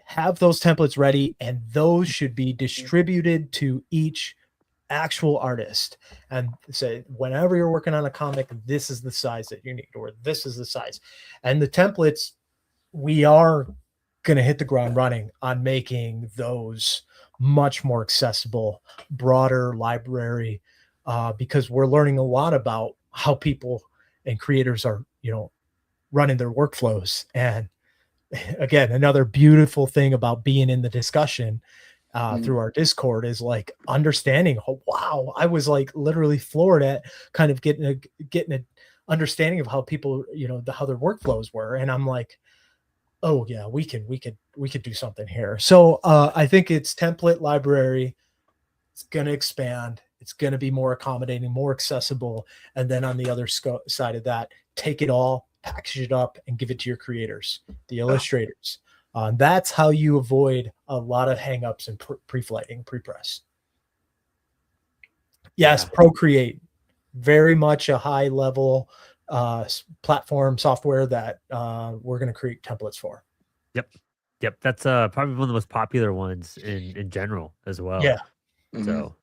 have those templates ready, and those should be distributed to each actual artist, and say, whenever you're working on a comic, this is the size that you need, or this is the size. And the templates, we are going to hit the ground running on making those much more accessible, broader library, because we're learning a lot about how people and creators are, you know, running their workflows. And again, another beautiful thing about being in the discussion through our Discord is like understanding. Oh, wow, I was like literally floored at kind of getting a understanding of how people, you know, how their workflows were, and I'm like, oh yeah, we could do something here. So I think it's template library. It's going to expand. It's going to be more accommodating, more accessible, and then on the other side of that, take it all, package it up, and give it to your creators, the illustrators. That's how you avoid a lot of hangups in pre-flighting, pre-press. Yes, Procreate, very much a high level platform software that we're going to create templates for. Yep. That's probably one of the most popular ones in general as well. Yeah. So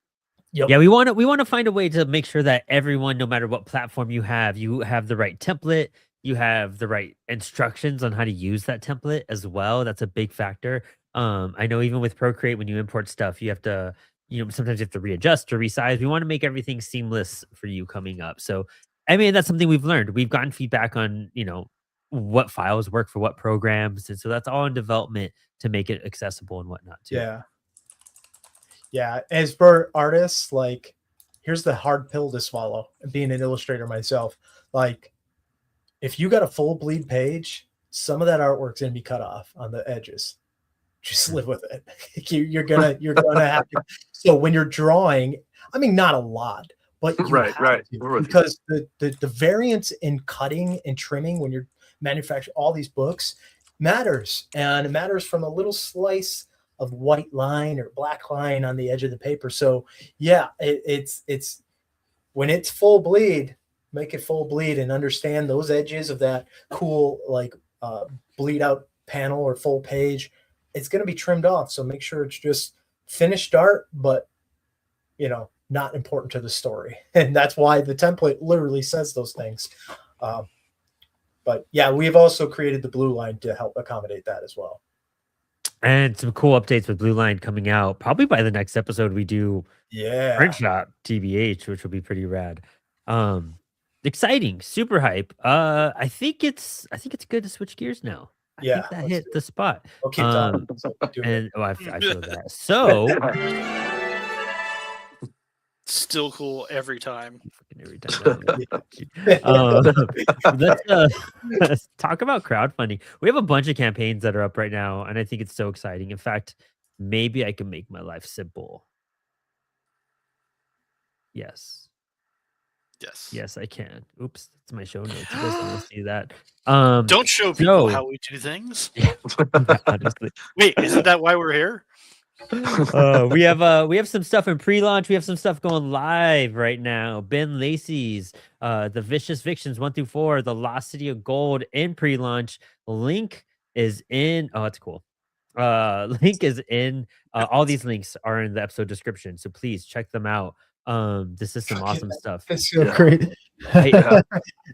Yep. yeah, we want to find a way to make sure that everyone, no matter what platform you have the right template, you have the right instructions on how to use that template as well. That's a big factor. I know even with Procreate, when you import stuff, you have to, sometimes you have to readjust or resize. We want to make everything seamless for you coming up. So, I mean, that's something we've learned. We've gotten feedback on, what files work for what programs. And so that's all in development to make it accessible and whatnot too. Yeah. Yeah. As for artists, like, here's the hard pill to swallow, being an illustrator myself. Like, if you got a full bleed page, some of that artwork's going to be cut off on the edges. Just live with it. You're gonna have to. So when you're drawing, I mean, not a lot, but you right. to, because the variance in cutting and trimming when you're manufacturing all these books matters, and it matters from a little slice of white line or black line on the edge of the paper. So yeah, it's when it's full bleed, make it full bleed and understand those edges of that cool like bleed out panel or full page. It's going to be trimmed off. So make sure it's just finished art, but not important to the story. And that's why the template literally says those things. But yeah, we've also created the blue line to help accommodate that as well. And some cool updates with Blue Line coming out probably by the next episode. We do print shop TBH, which will be pretty rad. Exciting, super hype. I think it's good to switch gears now. I think that hit the spot. Okay, I feel that. So still cool every time. Let's talk about crowdfunding. We have a bunch of campaigns that are up right now, and I think it's so exciting. In fact, maybe I can make my life simple. Yes, I can. Oops, that's my show notes. You guys don't see that. Don't show people how we do things. Honestly. Wait, isn't that why we're here? We have some stuff in pre-launch. We have some stuff going live right now. Ben Lacey's The Vicious Victions 1 through 4, The Lost City of Gold in pre-launch. Link is in. Oh, that's cool. Link is in. All these links are in the episode description, so please check them out. This is some awesome stuff. It's so great. It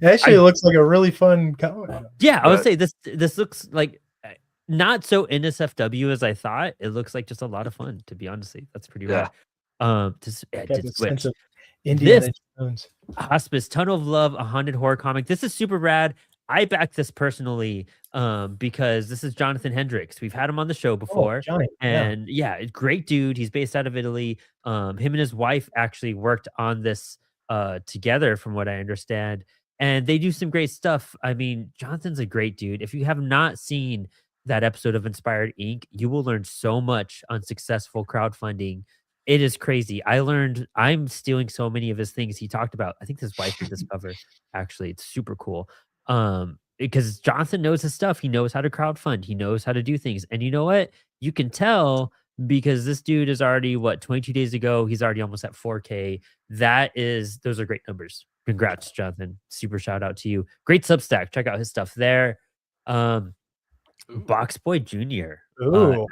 actually looks like a really fun comic. Yeah, I would say this looks like not so NSFW as I thought. It looks like just a lot of fun, to be honestly. That's pretty rad. Indiana Jones. Hospice, Tunnel of Love, a haunted horror comic. This is super rad. I backed this personally because this is Jonathan Hendricks. We've had him on the show before. Johnny, and great dude. He's based out of Italy. Him and his wife actually worked on this together, from what I understand. And they do some great stuff. I mean, Jonathan's a great dude. If you have not seen that episode of Inspired Inc., you will learn so much on successful crowdfunding. It is crazy. I'm stealing so many of his things he talked about. I think his wife did this cover. Actually, it's super cool. Because Jonathan knows his stuff. He knows how to crowdfund. He knows how to do things. And you know what? You can tell because this dude is already 22 days ago. He's already almost at 4K. Those are great numbers. Congrats, Jonathan. Super shout out to you. Great Substack. Check out his stuff there. Boxboy Jr.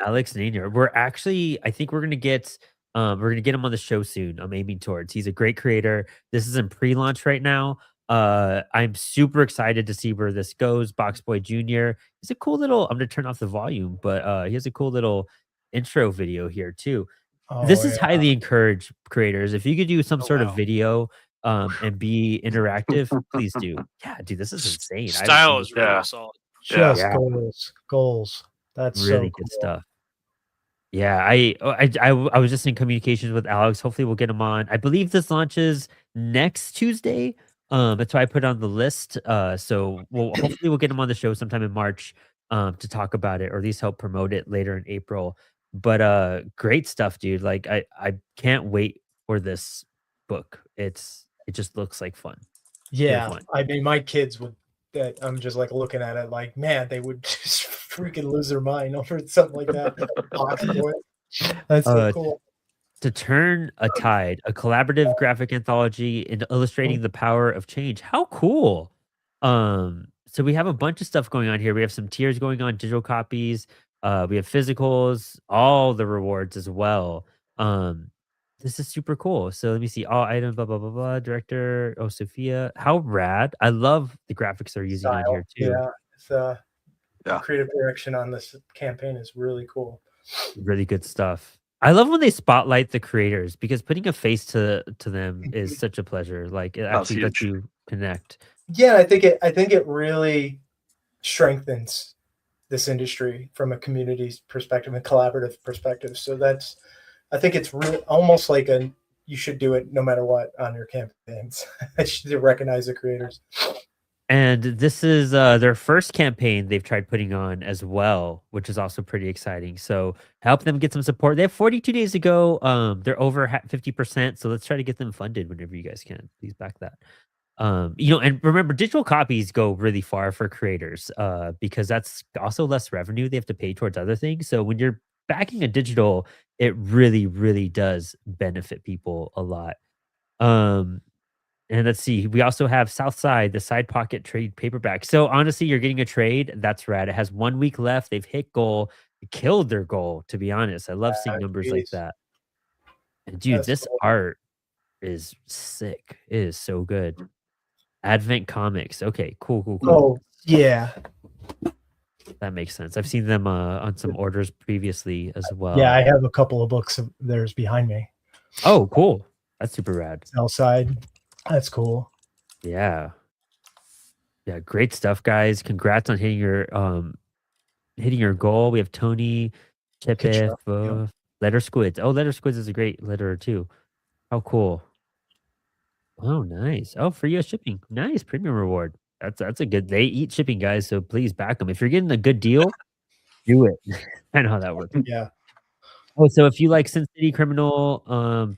Alex Nainier. I think we're gonna get him on the show soon. I'm aiming towards. He's a great creator. This is in pre-launch right now. I'm super excited to see where this goes. Boxboy Jr. He's a cool little. I'm gonna turn off the volume, but he has a cool little intro video here too. This is highly encouraged, creators. If you could do some sort of video and be interactive, please do. Yeah, dude, this is insane. Style is really solid. Just goals. That's really so good stuff. Yeah, I was just in communications with Alex. Hopefully we'll get him on. I believe this launches next Tuesday. That's why I put it on the list. So hopefully we'll get him on the show sometime in March to talk about it, or at least help promote it later in April. But great stuff, dude. Like I can't wait for this book. It just looks like fun. Yeah, fun. I mean, my kids that I'm just like looking at it like, man, they would just freaking lose their mind over something like that. That's so cool. To Turn a Tide, a collaborative graphic anthology in illustrating the power of change. How cool. So we have a bunch of stuff going on here. We have some tiers going on, digital copies, we have physicals, all the rewards as well. This is super cool. So let me see. All items, blah, blah, blah, blah. Director, Sophia. How rad. I love the graphics they're using on here too. Yeah. It's creative direction on this campaign is really cool. Really good stuff. I love when they spotlight the creators because putting a face to them is such a pleasure. Like it actually lets you connect. Yeah, I think it really strengthens this industry from a community perspective and collaborative perspective. So I think it's really almost like you should do it no matter what on your campaigns. I should recognize the creators. And this is their first campaign they've tried putting on as well, which is also pretty exciting. So help them get some support. They have 42 days to go. They're over 50%. So let's try to get them funded whenever you guys can. Please back that. And remember, digital copies go really far for creators because that's also less revenue they have to pay towards other things. So when you're backing a digital, it really, really does benefit people a lot. And let's see, we also have Southside, the side pocket trade paperback. So honestly, you're getting a trade. That's rad. It has 1 week left. They've hit goal, killed their goal, to be honest. I love seeing numbers like that. And dude, this art is sick. It is so good. Advent Comics. Okay, cool. Oh, yeah. That makes sense. I've seen them on some orders previously as well. Yeah, I have a couple of books of theirs behind me. Oh, cool. That's super rad. Southside. That's cool. Yeah. Yeah, great stuff, guys. Congrats on hitting your goal. We have Tony, Chipif, Letter Squids. Oh, Letter Squids is a great letterer too. How cool. Oh, nice. Oh, free US shipping. Nice premium reward. That's a good. They eat shipping, guys. So please back them. If you're getting a good deal, do it. I know how that works. Yeah. Oh, so if you like Sin City Criminal,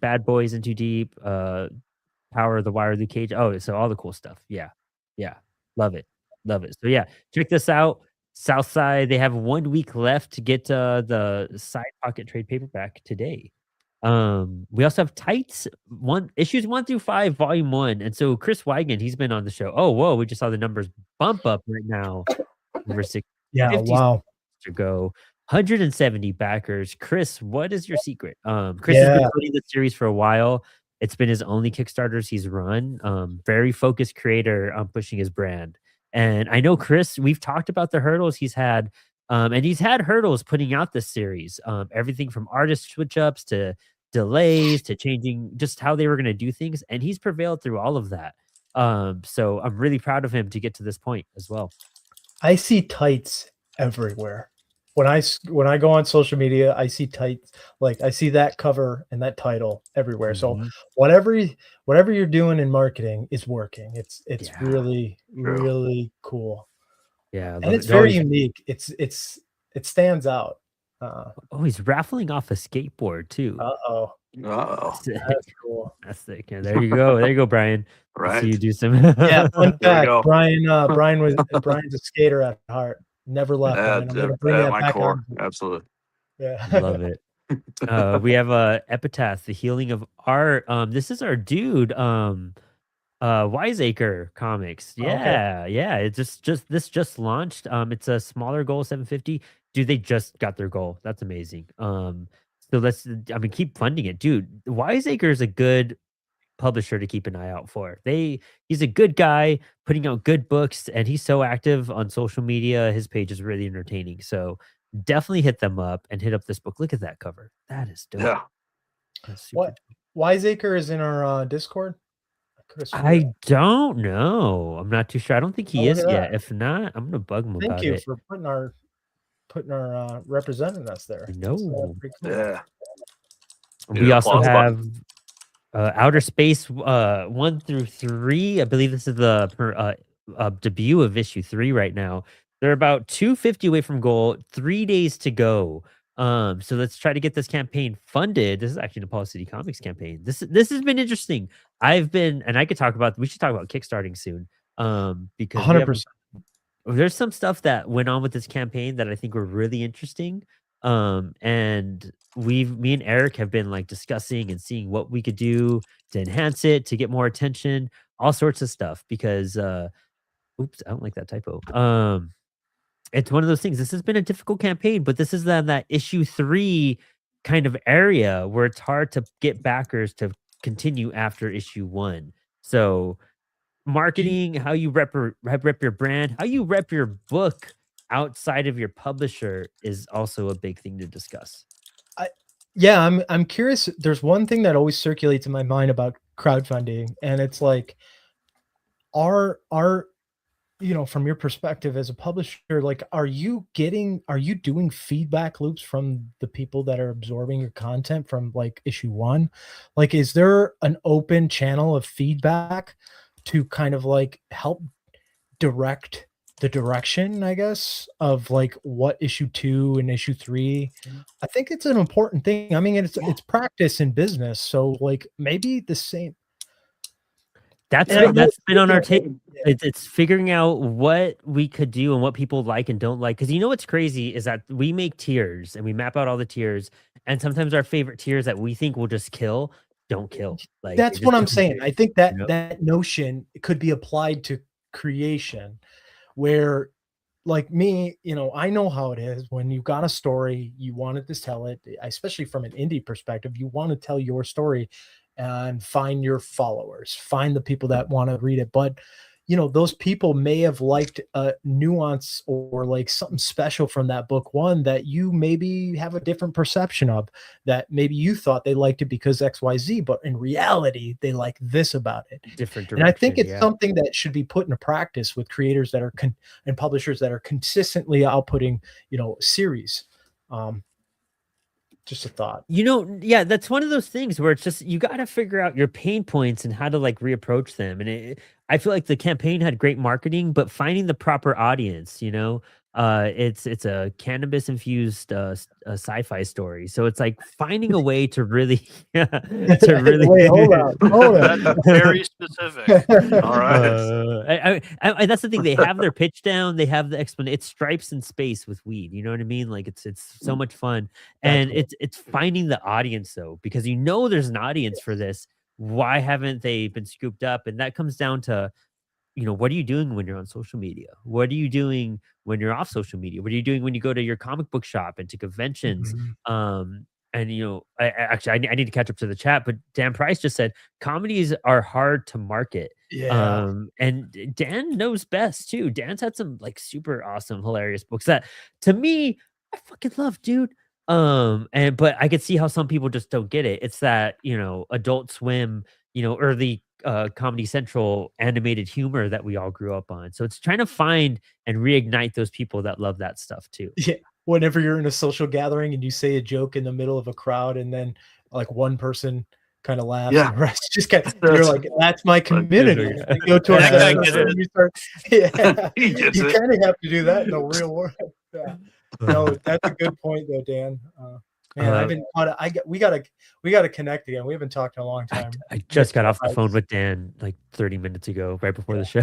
Bad Boys, In Too Deep, Power of the Wire, Luke Cage. Oh, so all the cool stuff. Yeah. Love it. So yeah, check this out. Southside. They have 1 week left to get the side pocket trade paperback today. We also have Tights issues 1 through 5, volume 1. And so Chris Wigan, he's been on the show. Oh, whoa, we just saw the numbers bump up right now. Over 6. Yeah, wow. To go. 170 backers. Chris, what is your secret? Chris has been putting the series for a while. It's been his only Kickstarters he's run. Very focused creator on pushing his brand. And I know Chris, we've talked about the hurdles he's had. And he's had hurdles putting out this series. Everything from artist switch ups to delays to changing just how they were going to do things. And he's prevailed through all of that. So I'm really proud of him to get to this point as well. I see Tights everywhere. When I go on social media, I see Tights. Like I see that cover and that title everywhere. So whatever you're doing in marketing is working. It's really cool. Yeah, and it's very unique. It stands out. Oh, he's raffling off a skateboard too. That's cool. That's sick. Yeah, there you go, Brian. Right. So you do some. Fun fact, Brian's a skater at heart. Never left. I'm gonna bring that my back core. on. Absolutely. Yeah. Love it. We have Epitaph, the healing of art. This is our dude. Wiseacre Comics. Yeah. It just launched. It's a smaller goal, 750. Dude, they just got their goal. That's amazing. So keep funding it. Dude, Wiseacre is a good publisher to keep an eye out for. He's a good guy putting out good books, and he's so active on social media. His page is really entertaining. So definitely hit them up and hit up this book. Look at that cover. That is dope. Yeah. What Wiseacre is in our Discord? I don't know. I'm not too sure. I don't think he is yet. If not, I'm gonna bug him about it. Thank you for putting our representing us there. No. Cool. Yeah. We also have Outer Space 1 through 3. I believe this is the debut of issue 3 right now. They're about 250 away from goal. 3 days to go. So let's try to get this campaign funded. This is actually the Paul City Comics campaign. This has been interesting. We should talk about kickstarting soon. Because 100%. there's some stuff that went on with this campaign that I think were really interesting. And me and Eric have been like discussing and seeing what we could do to enhance it, to get more attention, all sorts of stuff. Because oops, I don't like that typo. It's one of those things. This has been a difficult campaign, but this is that issue 3 kind of area where it's hard to get backers to continue after issue 1. So marketing, how you rep your brand, how you rep your book outside of your publisher is also a big thing to discuss. I'm curious. There's one thing that always circulates in my mind about crowdfunding, and it's like, are from your perspective as a publisher, like, are you doing feedback loops from the people that are absorbing your content from like issue 1? Like, is there an open channel of feedback to kind of like help direct the direction, I guess, of like what issue 2 and issue 3? I think it's an important thing. I mean, it's practice in business. So like maybe the same. That's been on our tape. It's figuring out what we could do and what people like and don't like. Because what's crazy is that we make tiers and we map out all the tiers. And sometimes our favorite tiers that we think will just kill, don't kill. Like, that's what I'm saying. I think that that notion could be applied to creation, where like me, I know how it is when you've got a story, you wanted to tell it, especially from an indie perspective, you want to tell your story and find your followers, find the people that want to read it. But those people may have liked a nuance or like something special from that book 1 that you maybe have a different perception of, that maybe you thought they liked it because XYZ, but in reality, they like this about it. Different direction. And I think it's something that should be put into practice with creators that are and publishers that are consistently outputting, series. Just a thought. That's one of those things where it's just, you got to figure out your pain points and how to like reapproach them. And I feel like the campaign had great marketing, but finding the proper audience, it's a cannabis infused sci-fi story. So it's like finding a way to really, Wait, hold on. That's very specific. All right. That's the thing. They have their pitch down. They have the explanation. It's stripes in space with weed. You know what I mean? Like it's so much fun. And it's finding the audience though, because there's an audience for this. Why haven't they been scooped up? And that comes down to, what are you doing when you're on social media? What are you doing when you're off social media? What are you doing when you go to your comic book shop and to conventions? And I need to catch up to the chat, but Dan Price just said comedies are hard to market. Yeah. And Dan knows best too. Dan's had some like super awesome, hilarious books that to me, I fucking love, dude. But I could see how some people just don't get it. It's that, Adult Swim, early Comedy Central animated humor that we all grew up on. So it's trying to find and reignite those people that love that stuff too. Yeah. Whenever you're in a social gathering and you say a joke in the middle of a crowd and then like one person kind of laughs and the rest just you're like, that's my community. You go to a you start, you kind of have to do that in the real world. Yeah. No, that's a good point though, Dan. Man, we gotta connect again. We haven't talked in a long time. I just got off the phone with Dan like 30 minutes ago, right before the show.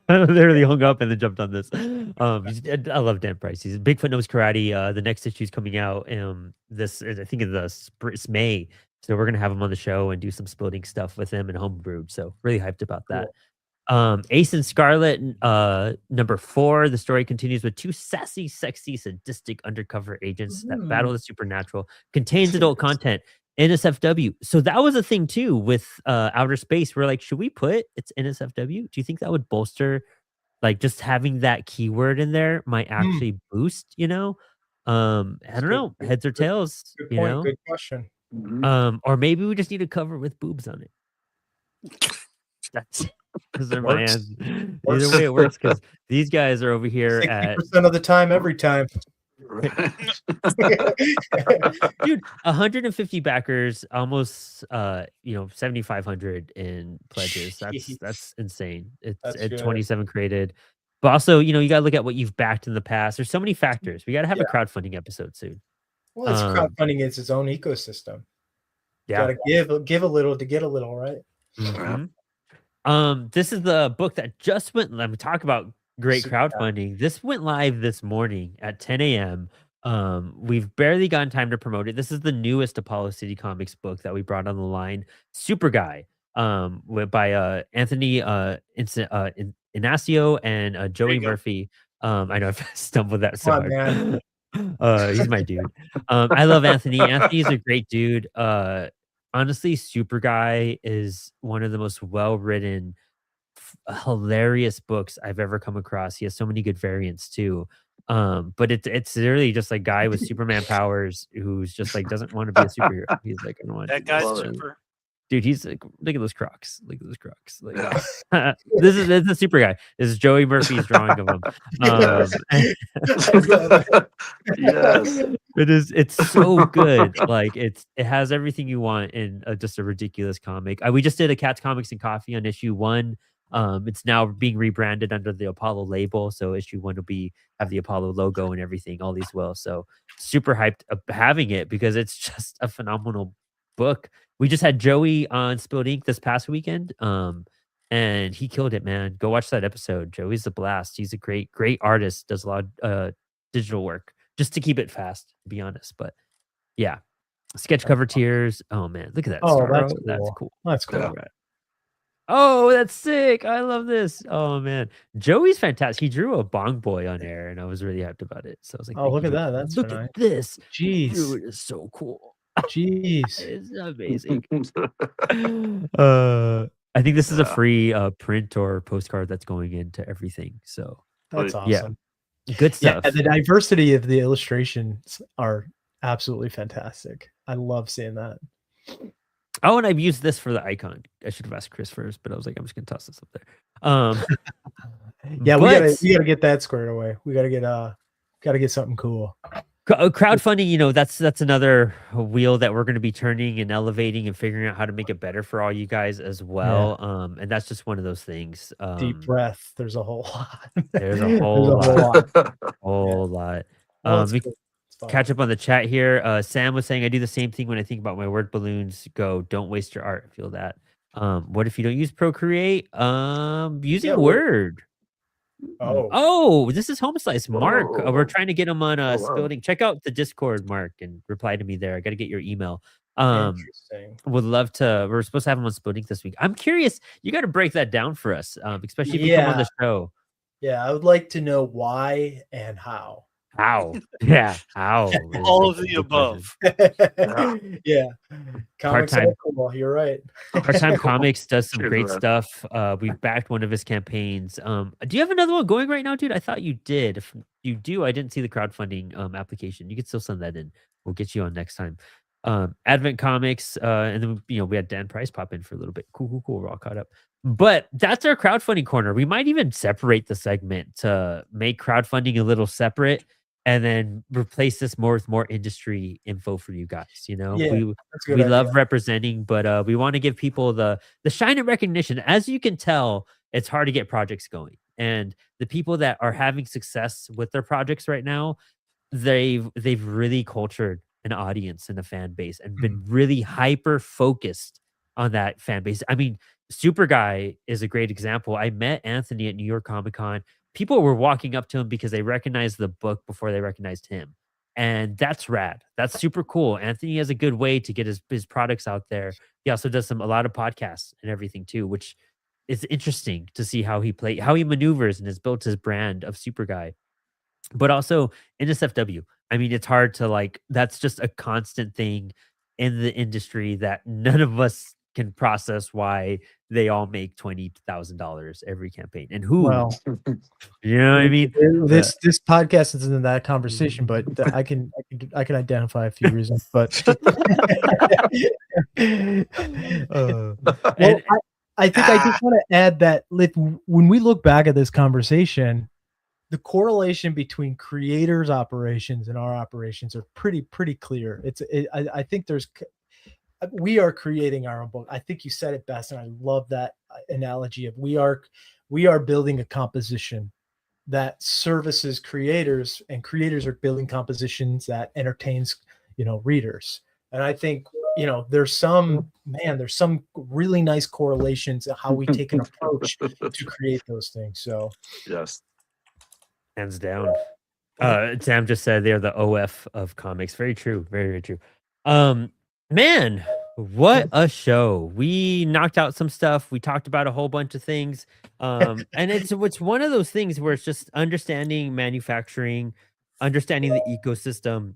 I literally hung up and then jumped on this. I love Dan Price. He's Bigfoot Knows Karate. The next issue is coming out. This I think it's May. So we're gonna have him on the show and do some splitting stuff with him and Homebrewed. So really hyped about that. Ace and Scarlet, number 4. The story continues with 2 sassy, sexy, sadistic undercover agents that battle the supernatural. Contains adult content. NSFW. So that was a thing too with Outer Space. We're like, should we put it's NSFW? Do you think that would bolster, like, just having that keyword in there might actually boost? I don't know. Heads or tails. Good point. Good question. Or maybe we just need a cover with boobs on it. That's because they're my hands. Either way, it works because these guys are over here 60% of the time, every time. Dude, 150 backers, almost 7,500 in pledges. That's insane. It's 27 created. But also, you gotta look at what you've backed in the past. There's so many factors. We gotta have a crowdfunding episode soon. Well, crowdfunding is its own ecosystem. You gotta give a little to get a little, right? This is the book that just went. Let me talk about Great Super crowdfunding. This went live this morning at 10 a.m. We've barely gotten time to promote it. This is the newest Apollo City Comics book that we brought on the line. Super Guy, by Anthony Inacio and Joey go. Murphy. I know I've stumbled that so Come on, hard. man. He's my dude. I love Anthony. Anthony's a great dude. Honestly, Super Guy is one of the most well-written, hilarious books I've ever come across. He has so many good variants too. But it's literally just like guy with Superman powers who's just like doesn't want to be a superhero. He's like, I don't want to That do this. guy's Love it. super. Dude, he's like, look at those Crocs. Look at those Crocs. Like, Yeah. this is the Super Guy. This is Joey Murphy's drawing of him. Yes. Yes. It's so good. Like it has everything you want in just a ridiculous comic. We just did a Cats Comics and Coffee on issue 1. It's now being rebranded under the Apollo label, so issue 1 will have the Apollo logo and everything, all these well. So super hyped of having it because it's just a phenomenal book. We just had Joey on Spilled Ink this past weekend, and he killed it, man. Go watch that episode. Joey's a blast. He's a great artist. Does a lot of digital work just to keep it fast, to be honest. But yeah, sketch cover tiers. Oh man, look at that. Oh, Starro. that's That's cool. cool. That's cool. Yeah. Alright. Oh, that's sick. I love this. Oh man. Joey's fantastic. He drew a bong boy on air and I was really hyped about it. So I was like, Oh, thank look you, at Joey. that. That's Look nice. at this. Jeez. Dude, it's so cool. Jeez. It's amazing. I think this is a Yeah. free print or postcard that's going into everything. So That's yeah. awesome. Good Yeah, stuff. the diversity of the illustrations are absolutely fantastic. I love seeing that. Oh, and I've used this for the icon. I should have asked Chris first, but I was like, I'm just gonna toss this up there. Yeah, but- we gotta get that squared away. We gotta get something cool. Crowdfunding, that's another wheel that we're going to be turning and elevating and figuring out how to make it better for all you guys as well. And that's just one of those things. Deep breath. There's a whole lot. There's a whole lot. Well, it's We cool. It's fun. catch up on the chat here. Sam was saying, I do the same thing when I think about my word balloons. Go, don't waste your art. I feel that. What if you don't use Procreate? Using Yeah, Word. Oh, This is Home Slice. Mark, we're Oh. trying to get him on wow. Spilding. Check out the Discord, Mark, and reply to me there. I got to get your email. interesting. Would love to. We're supposed to have him on Spilding this week. I'm curious. You got to break that down for us, especially if you come on the show. Yeah, I would like to know why and how. How? Yeah, how? All of the above. Yeah. Comics Part-time. are cool. You're right. Part-time Comics does some Cheers, great man. stuff. We've backed one of his campaigns. Do you have another one going right now, dude? I thought you did. If you do, I didn't see the crowdfunding application. You can still send that in. We'll get you on next time. Advent Comics, and then we had Dan Price pop in for a little bit. Cool. We're all caught up. But that's our crowdfunding corner. We might even separate the segment to make crowdfunding a little separate, and then replace this more with more industry info for you guys. Yeah, we That's a good we idea. love representing, but we want to give people the shine and recognition. As you can tell, it's hard to get projects going, and the people that are having success with their projects right now, they've really cultured an audience and a fan base and been really hyper focused on that fan base. I mean, Super Guy is a great example. I met Anthony at New York Comic Con. People were walking up to him because they recognized the book before they recognized him. And that's rad. That's super cool. Anthony has a good way to get his products out there. He also does a lot of podcasts and everything too, which is interesting to see how he maneuvers and has built his brand of Super Guy. But also NSFW. I mean, it's hard to that's just a constant thing in the industry that none of us can process why they all make $20,000 every campaign. And who, Well, you know what I mean? This podcast isn't in that conversation, but I can identify a few reasons. But well, I think I just want to add that when we look back at this conversation, the correlation between creators' operations and our operations are pretty clear. I think we are creating our own book. I think you said it best, and I love that analogy of we are building a composition that services creators, and creators are building compositions that entertains readers. And I think there's some really nice correlations of how we take an approach to create those things. So Yes. Hands down. Sam just said they're the OF of comics. Very true. Very, very true. Man, what a show. We knocked out some stuff. We talked about a whole bunch of things. And it's one of those things where it's just understanding manufacturing, understanding the ecosystem,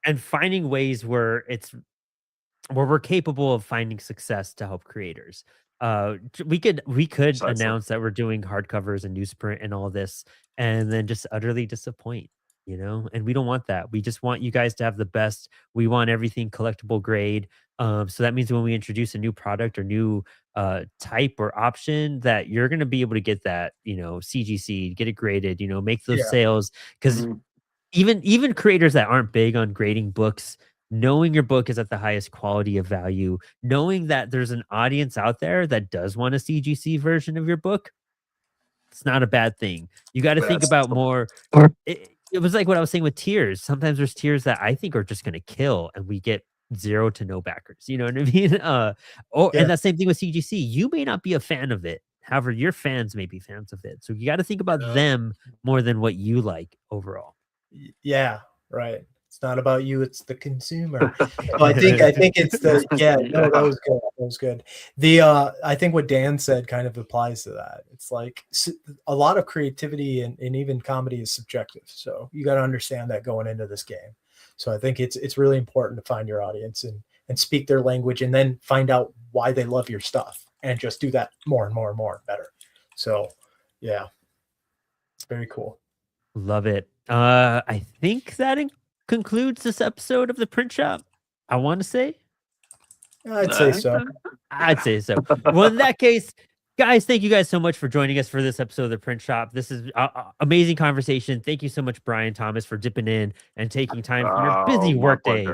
and finding ways where we're capable of finding success to help creators. We could announce that we're doing hardcovers and newsprint and all this, and then just utterly disappoint, and we don't want that. We just want you guys to have the best. We want everything collectible grade. So that means when we introduce a new product or new type or option, that you're going to be able to get that, CGC, get it graded, make those sales. Because even creators that aren't big on grading books, knowing your book is at the highest quality of value, knowing that there's an audience out there that does want a CGC version of your book, it's not a bad thing. You got to think about more. It was like what I was saying with tiers. Sometimes there's tiers that I think are just going to kill, and we get 0 to no backers. You know what I mean? And that same thing with CGC. You may not be a fan of it. However, your fans may be fans of it. So you got to think about them more than what you like overall. Yeah, right. It's not about you, it's the consumer. So I think it's the that was good. That was good. I think what Dan said kind of applies to that. It's like a lot of creativity and even comedy is subjective. So you got to understand that going into this game. So I think it's really important to find your audience and speak their language, and then find out why they love your stuff, and just do that more and more and more better. So yeah, it's very cool. Love it. I think that concludes this episode of the Print Shop. I want to say. I'd say so. I'd say so. Well, in that case, guys, thank you guys so much for joining us for this episode of the Print Shop. This is amazing conversation. Thank you so much, Brian Thomas, for dipping in and taking time from your busy workday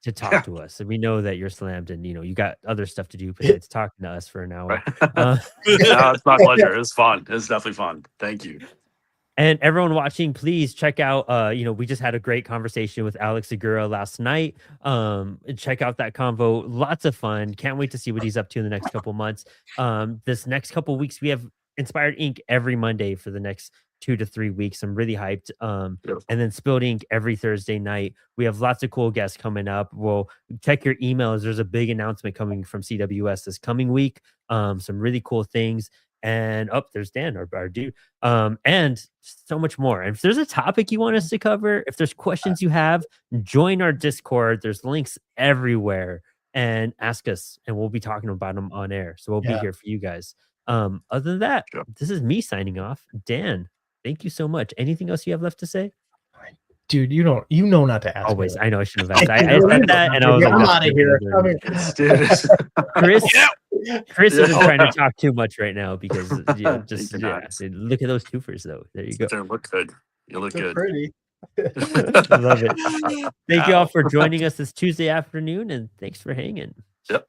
to talk to us. And we know that you're slammed, and you got other stuff to do besides talking to us for an hour. No, it's my pleasure. It's fun. It's definitely fun. Thank you. And everyone watching, please check out, we just had a great conversation with Alex Segura last night. Check out that convo. Lots of fun. Can't wait to see what he's up to in the next couple months. This next couple weeks, we have Inspired Ink every Monday for the next 2 to 3 weeks. I'm really hyped. And then Spilled Ink every Thursday night. We have lots of cool guests coming up. We'll check your emails. There's a big announcement coming from CWS this coming week. Some really cool things. And there's Dan, our dude. And so much more. And if there's a topic you want us to cover, if there's questions you have, join our Discord. There's links everywhere, and ask us, and we'll be talking about them on air. So we'll be here for you guys. Other than that, this is me signing off. Dan, thank you so much. Anything else you have left to say? Dude, you know not to ask. Always. I know I shouldn't have asked. I said that, and I was like, I'm out of here. Chris isn't trying to talk too much right now, because look at those twofers though. There you go. You look good. You look good. Pretty. Love it. Thank you all for joining us this Tuesday afternoon, and thanks for hanging. Yep.